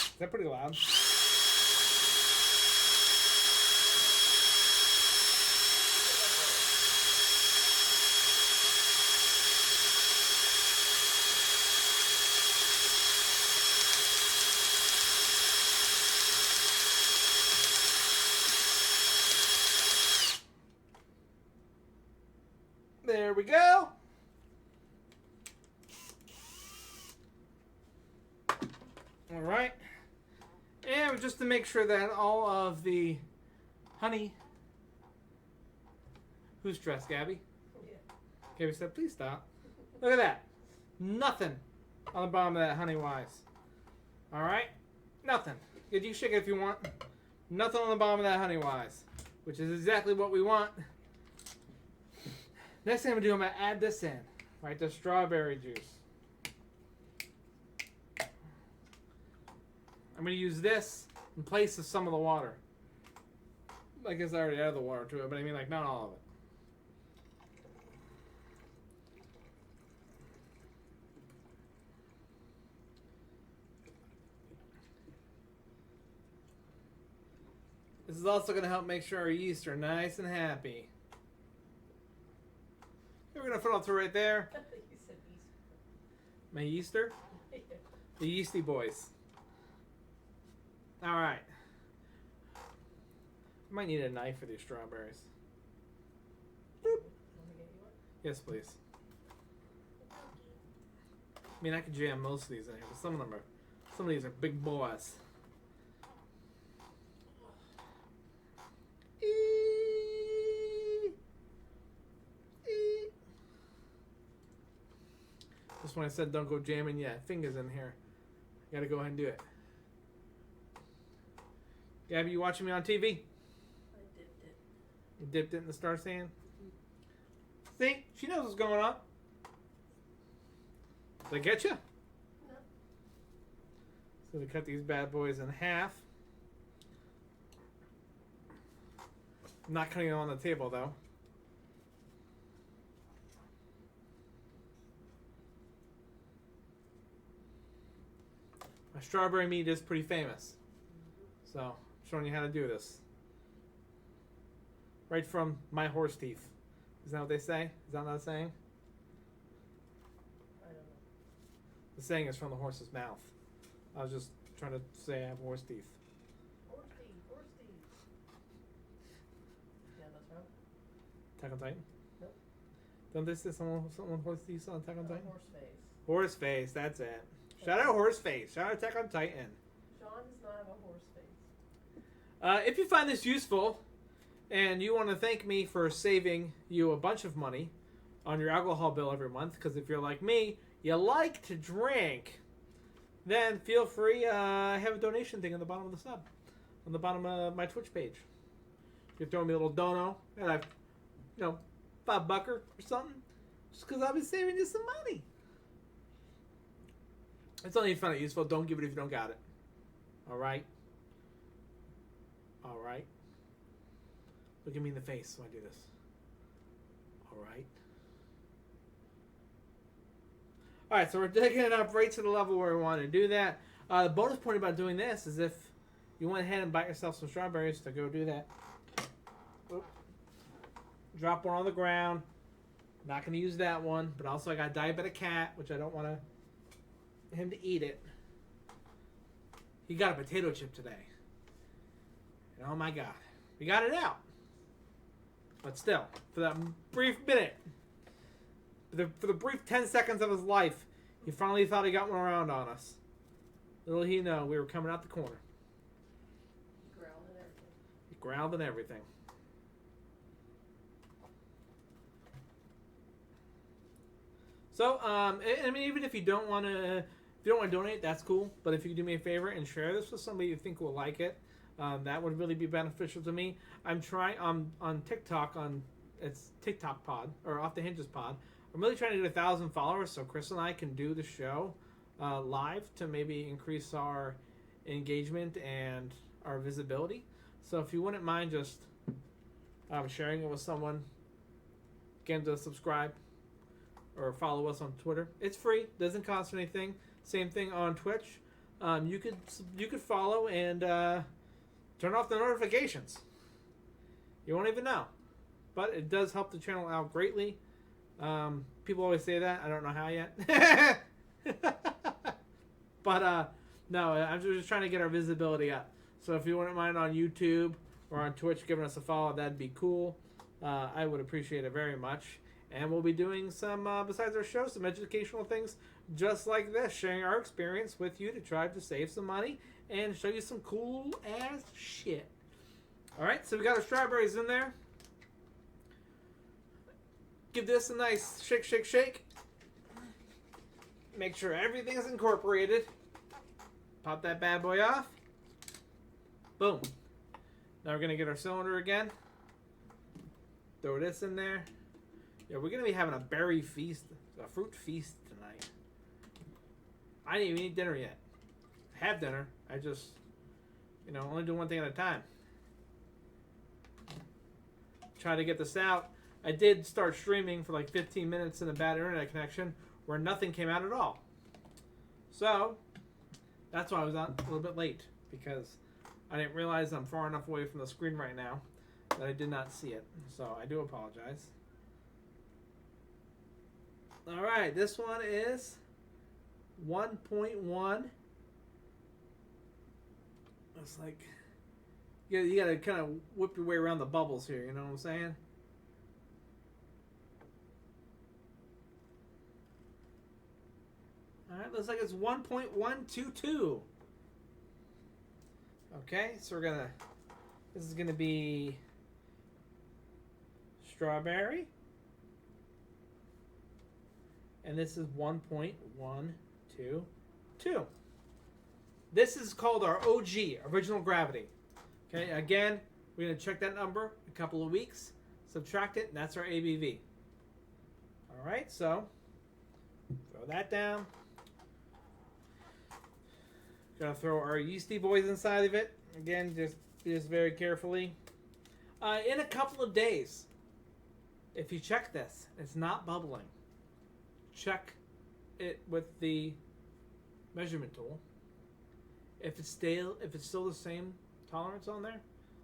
Is that pretty loud? There we go. All right. And just to make sure that all of the honey... Who's stressed, Gabby? Yeah. Gabby said, please stop. Look at that. Nothing on the bottom of that honey wise. Alright? Nothing. You can shake it if you want. Nothing on the bottom of that honey wise. Which is exactly what we want. Next thing I'm going to do, I'm going to add this in. Right? The strawberry juice. I'm going to use this in place of some of the water. I guess I already added the water to it, but I mean like not all of it. This is also going to help make sure our yeast are nice and happy. We're going to put it right there. You said Easter. My yeaster? The yeasty boys. Alright. I might need a knife for these strawberries. Boop. Want me to get you one? Yes, please. I mean, I could jam most of these in here, but some of these are big boys. Just when I said don't go jamming, yeah, fingers in here. Gotta go ahead and do it. Gabby, you watching me on TV? I dipped it. You dipped it in the star sand? See? She knows what's going on. Did I get you? No. So we cut these bad boys in half. I'm not cutting them on the table, though. My strawberry mead is pretty famous. So, I'm showing you how to do this. Right from my horse teeth. Is that what they say? Is that not a saying? I don't know. The saying is from the horse's mouth. I was just trying to say I have horse teeth. Horse teeth, horse teeth. Yeah, that's wrong. Attack on Titan? Nope. Don't they say someone with horse teeth on Attack on Titan? Horse face. Horse face, that's it. Shout out Horse Face. Shout out Attack on Titan. Sean does not have a horse face. If you find this useful and you want to thank me for saving you a bunch of money on your alcohol bill every month, because if you're like me, you like to drink, then feel free. I have a donation thing on the bottom of the sub, on the bottom of my Twitch page. You throw me a little dono, and I've, $5 or something, just because I've been saving you some money. It's only fun and useful. Don't give it if you don't got it. All right? All right? Look at me in the face when I do this. All right? All right, so we're digging it up right to the level where we want to do that. The bonus point about doing this is if you went ahead and bought yourself some strawberries, to go do that. Oop. Drop one on the ground. Not going to use that one, but also I got a diabetic cat, which I don't want him to eat it. He got a potato chip today. And oh my God. We got it out. But still, for that brief minute, for the brief 10 seconds of his life, he finally thought he got one around on us. Little he know, we were coming out the corner. He growled and everything. So, I mean, even if you don't want to donate, that's cool. But if you could do me a favor and share this with somebody you think will like it, that would really be beneficial to me. I'm trying on TikTok, it's TikTok Pod or Off The Hinges Pod. I'm really trying to get 1,000 followers so Chris and I can do the show live to maybe increase our engagement and our visibility. So if you wouldn't mind just sharing it with someone, again, to subscribe or follow us on Twitter. It's free, doesn't cost anything. Same thing on Twitch. You could follow and turn off the notifications. You won't even know, but it does help the channel out greatly. People always say that. I don't know how yet. But no, I'm just trying to get our visibility up. So if you wouldn't mind on YouTube or on Twitch giving us a follow, that'd be cool. I would appreciate it very much. And we'll be doing some, besides our show, some educational things just like this, sharing our experience with you to try to save some money and show you some cool ass shit. Alright, so we got our strawberries in there. Give this a nice shake, shake, shake. Make sure everything is incorporated. Pop that bad boy off. Boom. Now we're going to get our cylinder again. Throw this in there. Yeah, we're going to be having a berry feast, a fruit feast tonight. I didn't even eat dinner yet. I have dinner. I just, only do one thing at a time. Try to get this out. I did start streaming for like 15 minutes in a bad internet connection where nothing came out at all. So, that's why I was out a little bit late, because I didn't realize I'm far enough away from the screen right now that I did not see it. So, I do apologize. Alright, this one is 1.1. It's like, you gotta kind of whip your way around the bubbles here, you know what I'm saying? Alright, looks like it's 1.122. Okay, so this is gonna be strawberry. And this is 1.122. This is called our OG, Original Gravity. Okay, again, we're going to check that number in a couple of weeks, subtract it, and that's our ABV. Alright, so throw that down. Gonna throw our yeasty boys inside of it. Again, just very carefully. In a couple of days, if you check this, it's not bubbling. Check it with the measurement tool. If it's still the same tolerance on there,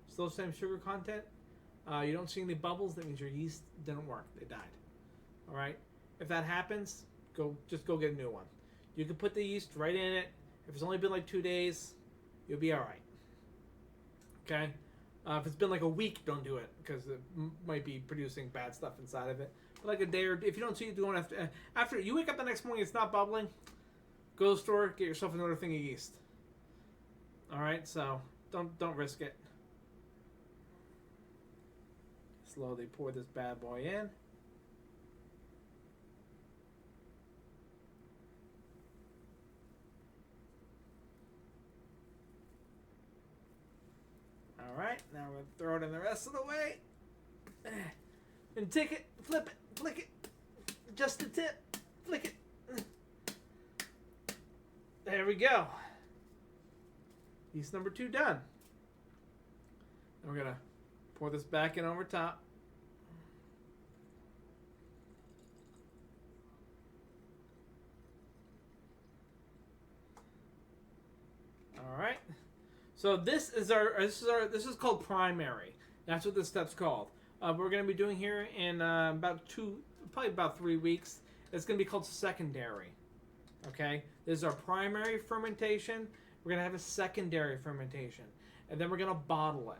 still the same sugar content, you don't see any bubbles, that means your yeast didn't work. They died. All right. If that happens, just go get a new one. You can put the yeast right in it. If it's only been like 2 days, you'll be all right. Okay. If it's been like a week, don't do it, because it might be producing bad stuff inside of it. But like a day, or if you don't see it doing after you wake up the next morning, it's not bubbling. Go to the store, get yourself another thing of yeast. All right, so don't risk it. Slowly pour this bad boy in. All right, now we're going to throw it in the rest of the way. And take it, flip it, flick it. Just the tip, flick it. There we go. Piece number 2 done. Then we're going to pour this back in over top. All right. So this is called primary. That's what this step's called. We're going to be doing here in probably about 3 weeks. It's going to be called secondary. Okay? This is our primary fermentation. We're going to have a secondary fermentation. And then we're going to bottle it.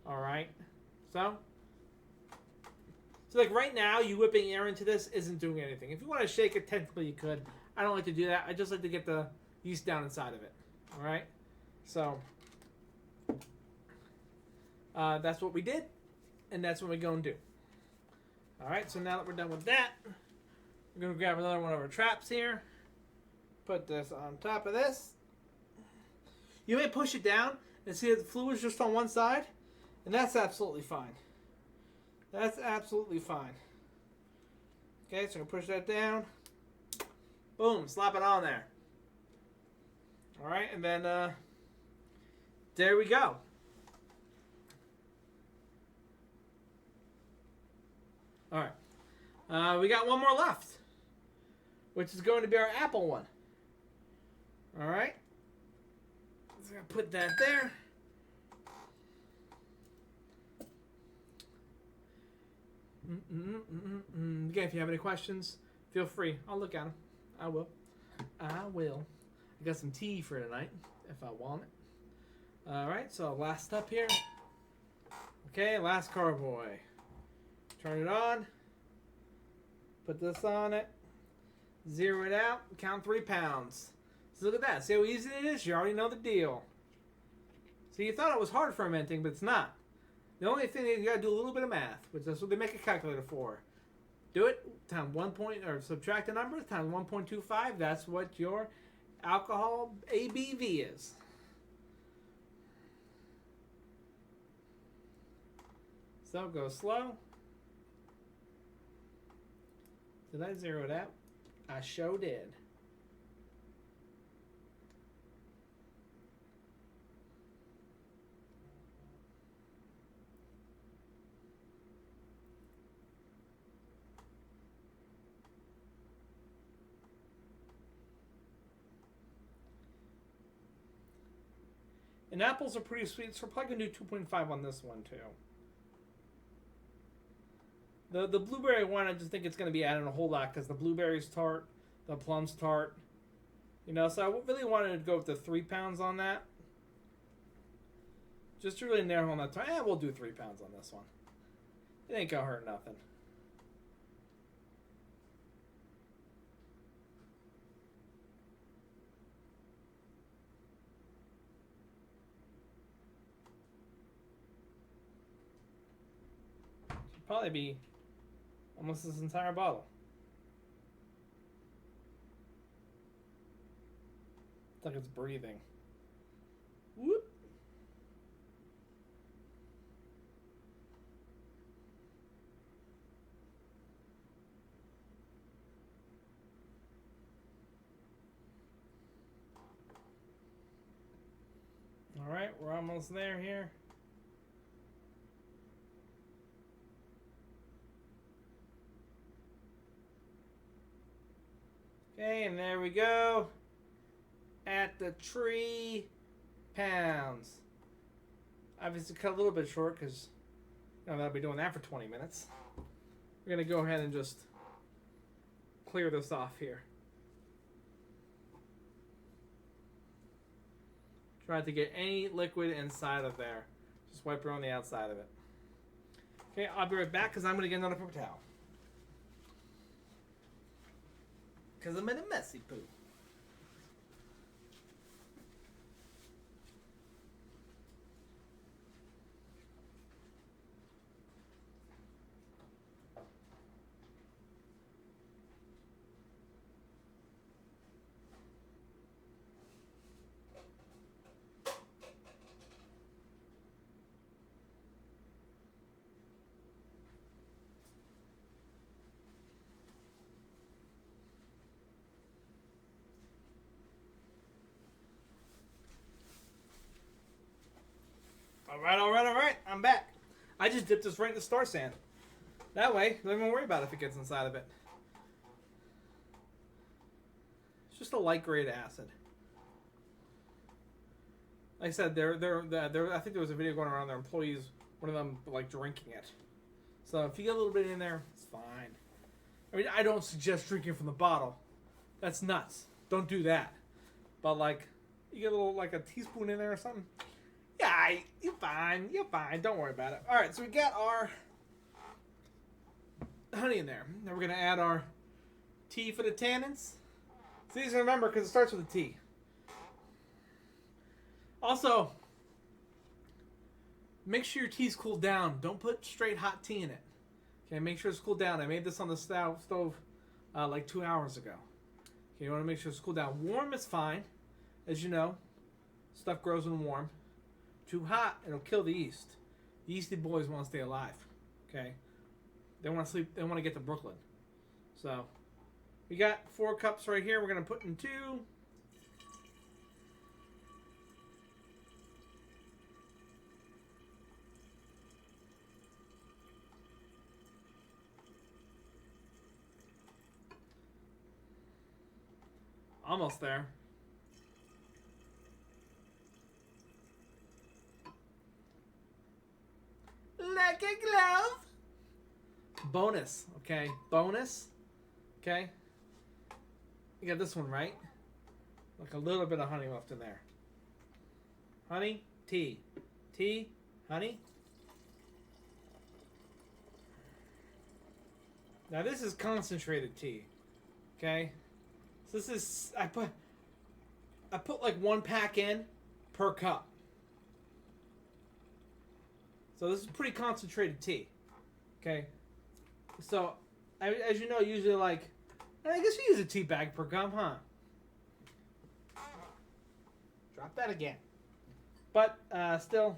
All right. So like right now, you whipping air into this isn't doing anything. If you want to shake it, technically you could. I don't like to do that. I just like to get the yeast down inside of it. All right. So that's what we did, and that's what we're going to do. All right. So now that we're done with that, we're going to grab another one of our traps here. Put this on top of this. You may push it down and see that the fluid's just on one side, and that's absolutely fine. That's absolutely fine. Okay, so I'm going to push that down. Boom, slap it on there. All right, and then there we go. All right. We got one more left, which is going to be our apple one. All right. So I'm going to put that there. Again, if you have any questions, feel free. I'll look at them. I will. I got some tea for tonight, if I want it. All right, so last step here. Okay, last carboy. Turn it on. Put this on it. Zero it out. Count 3 pounds. So look at that. See how easy it is? You already know the deal. So you thought it was hard fermenting, but it's not. The only thing is you gotta do a little bit of math, which that's what they make a calculator for. Do it times 1 point, or subtract the number times 1.25. That's what your alcohol ABV is. So go slow. Did I zero it out? I sure did. And apples are pretty sweet, so we're probably going to do 2.5 on this one, too. The blueberry one, I just think it's going to be adding a whole lot, because the blueberry's tart, the plum's tart. You know, so I really wanted to go with the 3 pounds on that. Just to really narrow on that time. Yeah, we'll do 3 pounds on this one. It ain't going to hurt nothing. Probably be almost this entire bottle. It's like it's breathing. Whoop. All right, we're almost there here. Okay, and there we go. At the 3 pounds. Obviously cut a little bit short because I'll be doing that for 20 minutes. We're going to go ahead and just clear this off here. Try to get any liquid inside of there. Just wipe around the outside of it. Okay, I'll be right back because I'm going to get another paper towel. Because I'm in a messy poo. All right. I'm back. I just dipped this right in the star sand. That way, don't even worry about it if it gets inside of it. It's just a light grade acid. Like I said, I think there was a video going around. Their employees, one of them, like drinking it. So if you get a little bit in there, it's fine. I mean, I don't suggest drinking from the bottle. That's nuts. Don't do that. But like, you get a little, like a teaspoon in there or something. Yeah, you're fine. You're fine. Don't worry about it. All right, so we got our honey in there. Now we're going to add our tea for the tannins. It's easy to remember because it starts with a T. Also, make sure your tea's cooled down. Don't put straight hot tea in it. Okay, make sure it's cooled down. I made this on the stove like 2 hours ago. Okay, you want to make sure it's cooled down. Warm is fine. As you know, stuff grows when warm. Too hot, it'll kill the yeast. The yeasty boys want to stay alive. Okay? They want to sleep. They want to get to Brooklyn. So, we got 4 cups right here. We're going to put in 2. Almost there. Like a glove. Bonus, okay? Bonus, okay? You got this one right. Like a little bit of honey left in there. Honey, tea. Tea, honey. Now this is concentrated tea, okay? So this is I put like 1 pack in per cup. So this is pretty concentrated tea, okay? So as you know, usually like I guess you use a tea bag per cup, huh? Drop that again. But still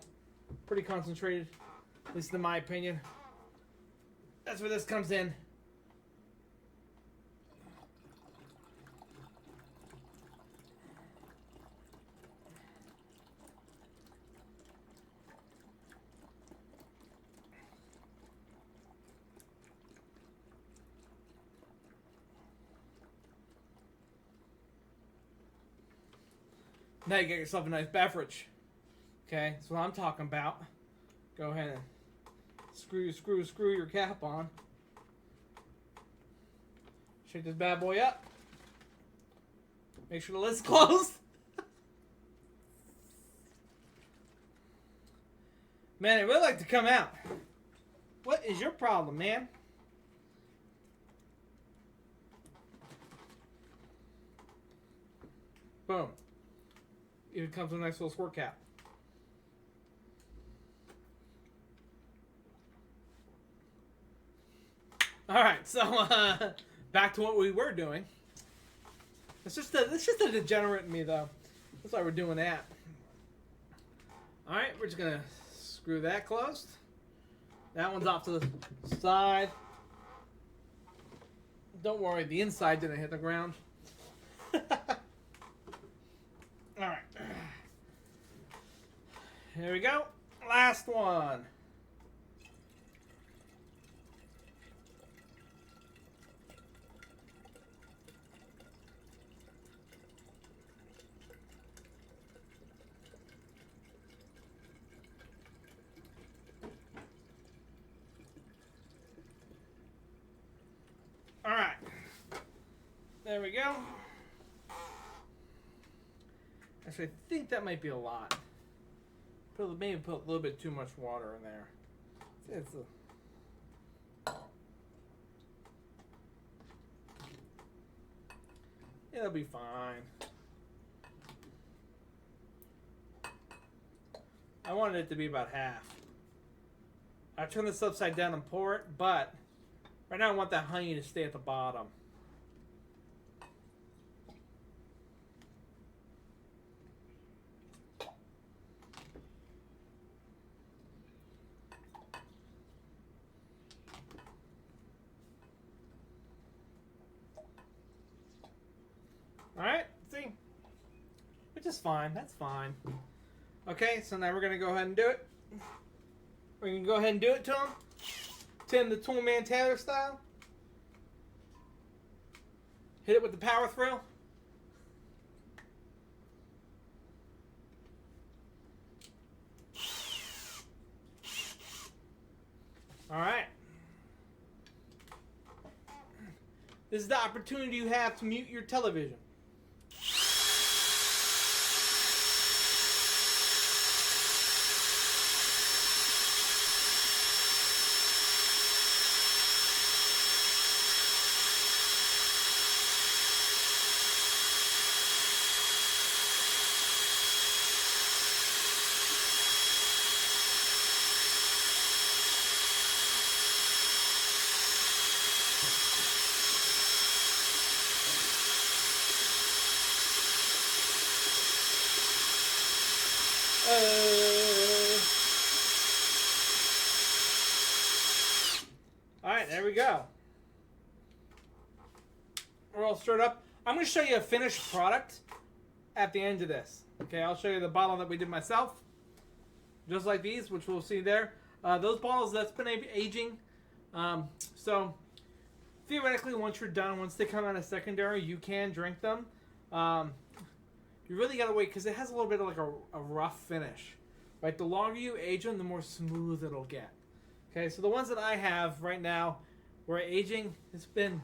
pretty concentrated, at least in my opinion. That's where this comes in. Now you get yourself a nice beverage. Okay, that's what I'm talking about. Go ahead and screw your cap on. Shake this bad boy up. Make sure the lid's closed. Man, it would like to come out. What is your problem, man? Boom. It comes with a nice little squirt cap. Alright, so back to what we were doing. It's just a degenerate in me, though. That's why we're doing that. Alright, we're just going to screw that closed. That one's off to the side. Don't worry, the inside didn't hit the ground. Alright. Here we go. Last one. Alright. There we go. Actually, I think that might be a lot. Maybe put a little bit too much water in there. It'll be fine. I wanted it to be about half. I turn this upside down and pour it, but right now I want that honey to stay at the bottom. Alright, see? Which is fine, that's fine. Okay, so now we're going to go ahead and do it. We're going to go ahead and do it to him. Tim the Toolman Taylor style. Hit it with the power thrill. Alright. This is the opportunity you have to mute your television. All right, there we go. We're all stirred up. I'm going to show you a finished product at the end of this. Okay, I'll show you the bottle that we did myself. Just like these, which we'll see there. Those bottles, that's been aging. So, theoretically, once you're done, once they come out of secondary, you can drink them. You really got to wait because it has a little bit of like a rough finish. Right? The longer you age them, the more smooth it'll get. Okay, so the ones that I have right now, we're aging. It's been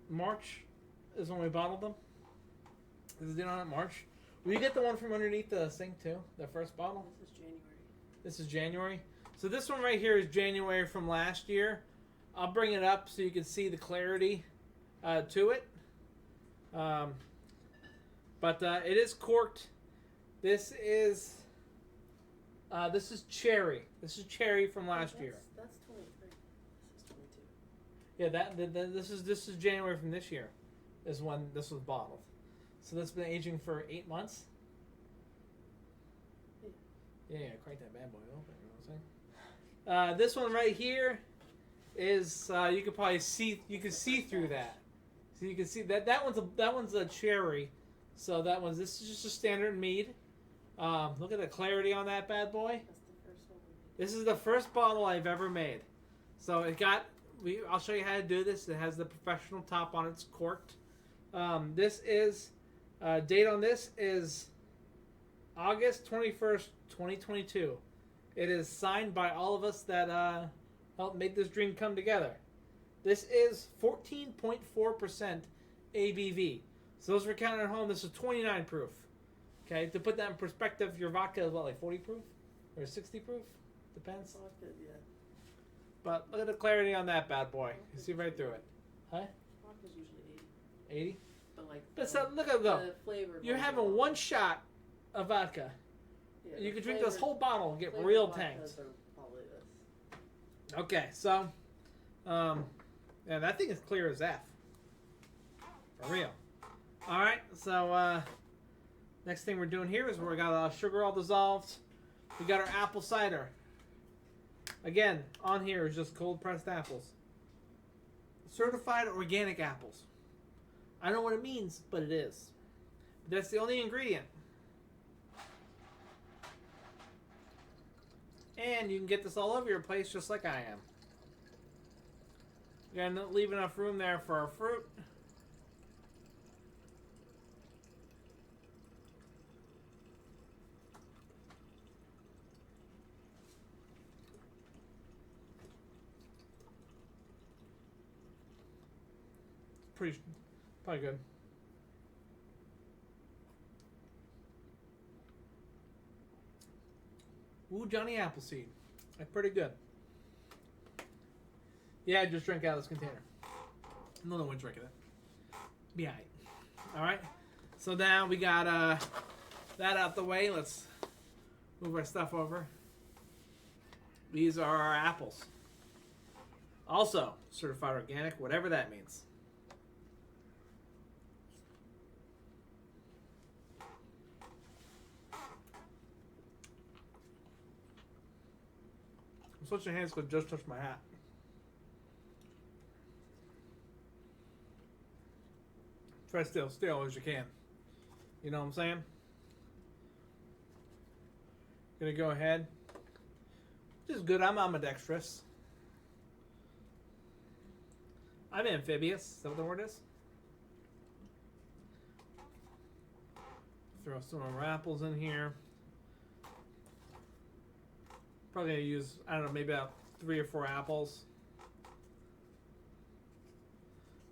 March is when we bottled them. This is done on March. Will you get the one from underneath the sink too? The first bottle? This is January. This is January. So this one right here is January from last year. I'll bring it up so you can see the clarity to it. But it is corked. This is cherry. This is cherry from last year. That's 23. This is 22. Yeah, this is January from this year. Is when this was bottled. So that's been aging for 8 months. Yeah, crank that bad boy open. You know what I'm saying? This one right here is you could probably see through that. So you can see that one's a cherry. So this is just a standard mead. Look at the clarity on that bad boy. That's the first one we made. This is the first bottle I've ever made. So I'll show you how to do this. It has the professional top on it. It's corked. This is date on this is August 21st, 2022. It is signed by all of us that helped make this dream come together. This is 14.4% ABV. So those who are counting at home, this is 29 proof. Okay, to put that in perspective, your vodka is what, like 40 proof? Or 60 proof? Depends. Vodka, yeah. But look at the clarity on that bad boy. You see right through it. Huh? Vodka's usually 80? 80. But like Look at though. the flavor. You're having one shot of vodka. Yeah, You the could drink this flavor- whole bottle and get flavor real vodkas tanked. are probably this. Okay, so, yeah, that thing is clear as F. For real. All right, so next thing we're doing here is we got sugar all dissolved. We got our apple cider. Again, on here is just cold pressed apples. Certified organic apples. I don't know what it means, but it is. But that's the only ingredient. And you can get this all over your place just like I am. We're gonna leave enough room there for our fruit. Probably good. Ooh, Johnny Appleseed. That's pretty good. Yeah, just drink out of this container. No one drinking it. Be alright. Alright. So now we got that out the way. Let's move our stuff over. These are our apples. Also, certified organic, whatever that means. I'm switching hands because just touched my hat. Try to stay still as you can. You know what I'm saying? Gonna go ahead. Which is good. I'm ambidextrous. I'm amphibious. Is that what the word is? Throw some of our apples in here. Probably gonna use, I don't know, maybe about 3 or 4 apples.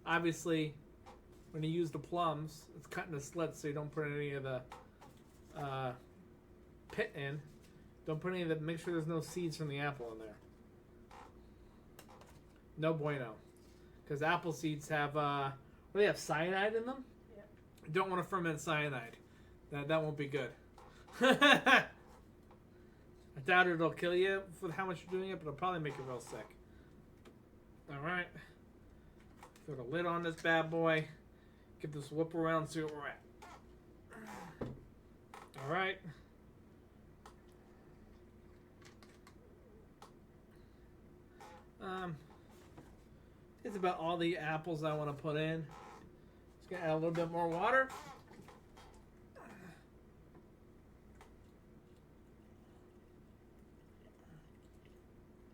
Obviously, when you use the plums, it's cut into slits so you don't put any of the pit in. Don't put any of the, make sure there's no seeds from the apple in there. No bueno. Because apple seeds have, they have cyanide in them? Yeah. You don't want to ferment cyanide. That won't be good. I doubt it'll kill you for how much you're doing it, but it'll probably make you real sick. Alright. Throw the lid on this bad boy. Give this whip around and see what we're at. Alright. It's about all the apples I want to put in. Just gonna add a little bit more water.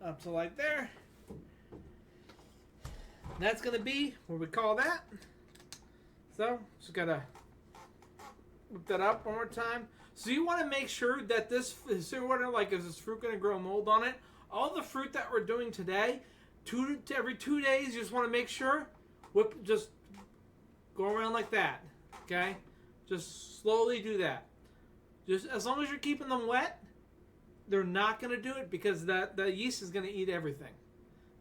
Up to like there. That's gonna be what we call that. So just gotta whip that up one more time. So you want to make sure that this, so you're wondering, like, is this fruit gonna grow mold on it? All the fruit that we're doing today, every 2 days, you just want to make sure, just go around like that, okay? Just slowly do that. Just as long as you're keeping them wet, they're not going to do it because the yeast is going to eat everything,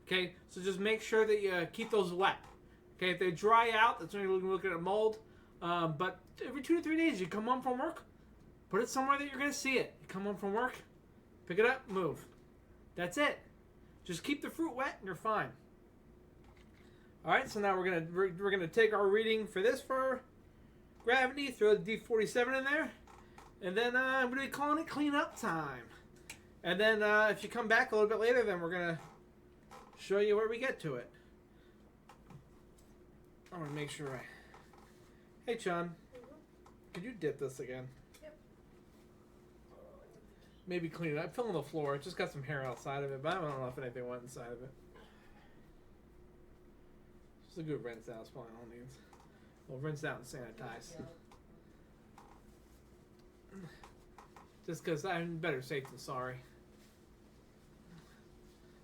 okay? So just make sure that you keep those wet, okay? If they dry out, that's when you're looking at mold. But every 2 to 3 days, you come home from work, put it somewhere that you're going to see it. You come home from work, pick it up, move. That's it. Just keep the fruit wet and you're fine. All right, so now we're gonna take our reading for this for gravity, throw the D47 in there, and then I'm gonna be calling it cleanup time. And then if you come back a little bit later, then we're gonna show you where we get to it. I want to make sure Hey, Sean, could you dip this again? Maybe clean it up. Fill in the floor. It just got some hair outside of it, but I don't know if anything went inside of it. Just a good rinse out is probably all it needs. We'll rinse out and sanitize. Just because I'm better safe than sorry.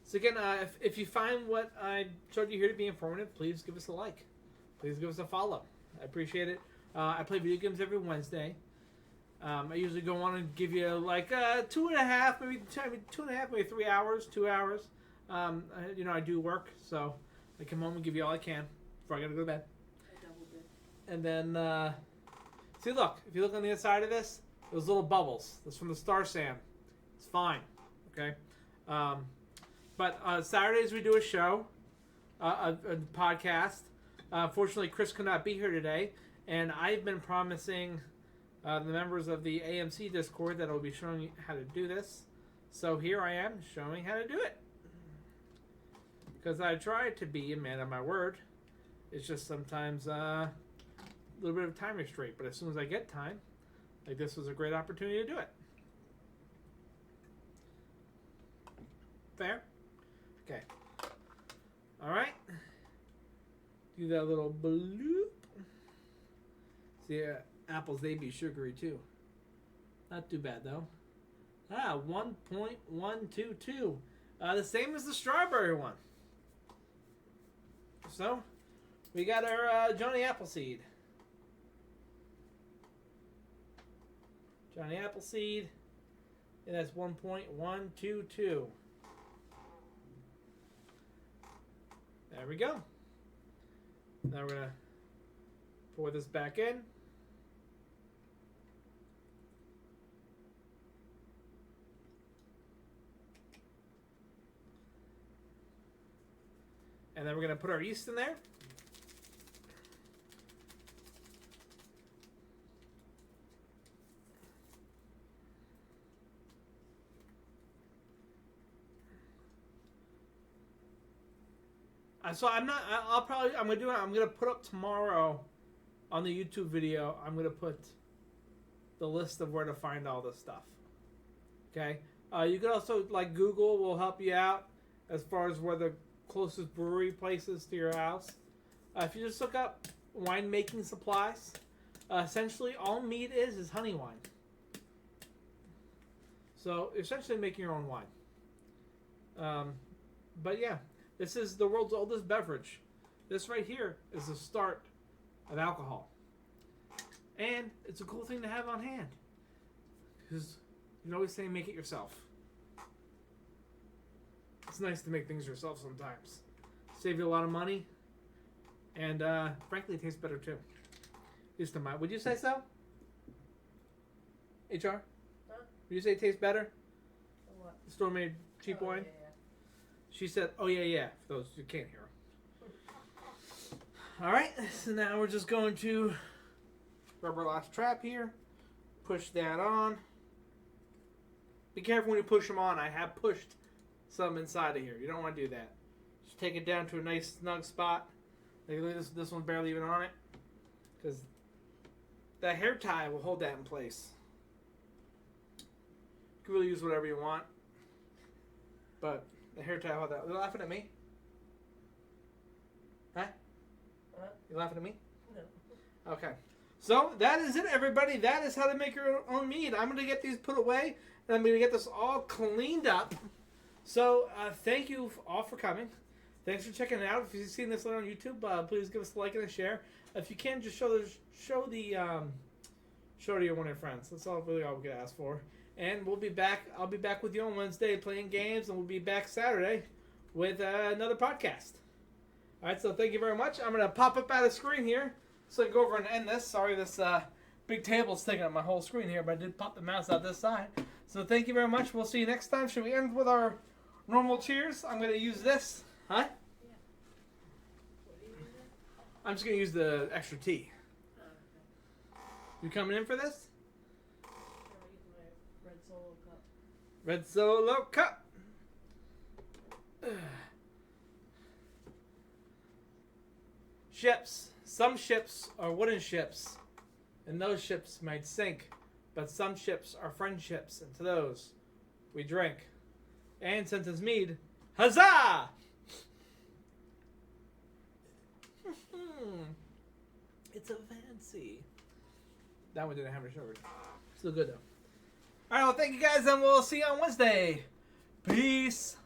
So again, if you find what I showed you here to be informative, please give us a like. Please give us a follow. I appreciate it. I play video games every Wednesday. I usually go on and give you like 2.5, maybe 2.5, maybe 3 hours, 2 hours. I do work, so I come home and give you all I can before I gotta go to bed. I double dip. And then, see, look, if you look on the inside of this, those little bubbles. That's from the Star Sand. It's fine, okay? But Saturdays we do a show, a podcast. Fortunately, Chris could not be here today, and I've been promising the members of the AMC Discord that I will be showing you how to do this. So here I am showing how to do it. Because I try to be a man of my word. It's just sometimes a little bit of time restraint. But as soon as I get time, like this was a great opportunity to do it. Fair? Okay. Alright. Do that little bloop. See, apples, they be sugary too. Not too bad though. 1.122. The same as the strawberry one. So, we got our Johnny Appleseed. Johnny Appleseed. And that's 1.122. There we go. Now we're going to pour this back in. And then we're going to put our yeast in there. So I'm going to put up tomorrow on the YouTube video, I'm going to put the list of where to find all this stuff. Okay? You can also, like, Google will help you out as far as where the closest brewery places to your house. If you just look up winemaking supplies, essentially all Mead is honey wine. So essentially making your own wine. But yeah, this is the world's oldest beverage. This right here is the start of alcohol. And it's a cool thing to have on hand. Because you can always say make it yourself. It's nice to make things yourself sometimes. Save you a lot of money. And frankly, it tastes better too. At least to my... Would you say so? HR? Huh? Would you say it tastes better? What? The store made cheap wine? Yeah. She said, oh yeah, for those who can't hear her. Alright, so now we're just going to rubber last trap here. Push that on. Be careful when you push them on. I have pushed some inside of here. You don't want to do that. Just Just take it down to a nice snug spot. Like this one's barely even on it. Because that hair tie will hold that in place. You can really use whatever you want. But the hair tie will hold that. You laughing at me? Huh? You laughing at me? No. Okay. So that is it, everybody. That is how to make your own mead. I'm going to get these put away. And I'm going to get this all cleaned up. So thank you all for coming. Thanks for checking it out. If you've seen this on YouTube, please give us a like and a share. If you can, just show it to one of your friends. That's really all we can ask for. And we'll be back. I'll be back with you on Wednesday playing games, and we'll be back Saturday with another podcast. All right. So thank you very much. I'm gonna pop up out of the screen here so I can go over and end this. Sorry, this big table's taking up my whole screen here, but I did pop the mouse out this side. So thank you very much. We'll see you next time. Should we end with our normal cheers? I'm gonna use this. Huh? Yeah. What do you use? I'm just going to use the extra tea. Oh, okay. You coming in for this? I'll use my red solo cup. Red Solo Cup. Ships. Some ships are wooden ships, and those ships might sink. But some ships are friendships, and to those we drink. And since it's mead, huzzah! It's a fancy. That one didn't have a sugar. Still good though. Alright, well thank you guys and we'll see you on Wednesday. Peace.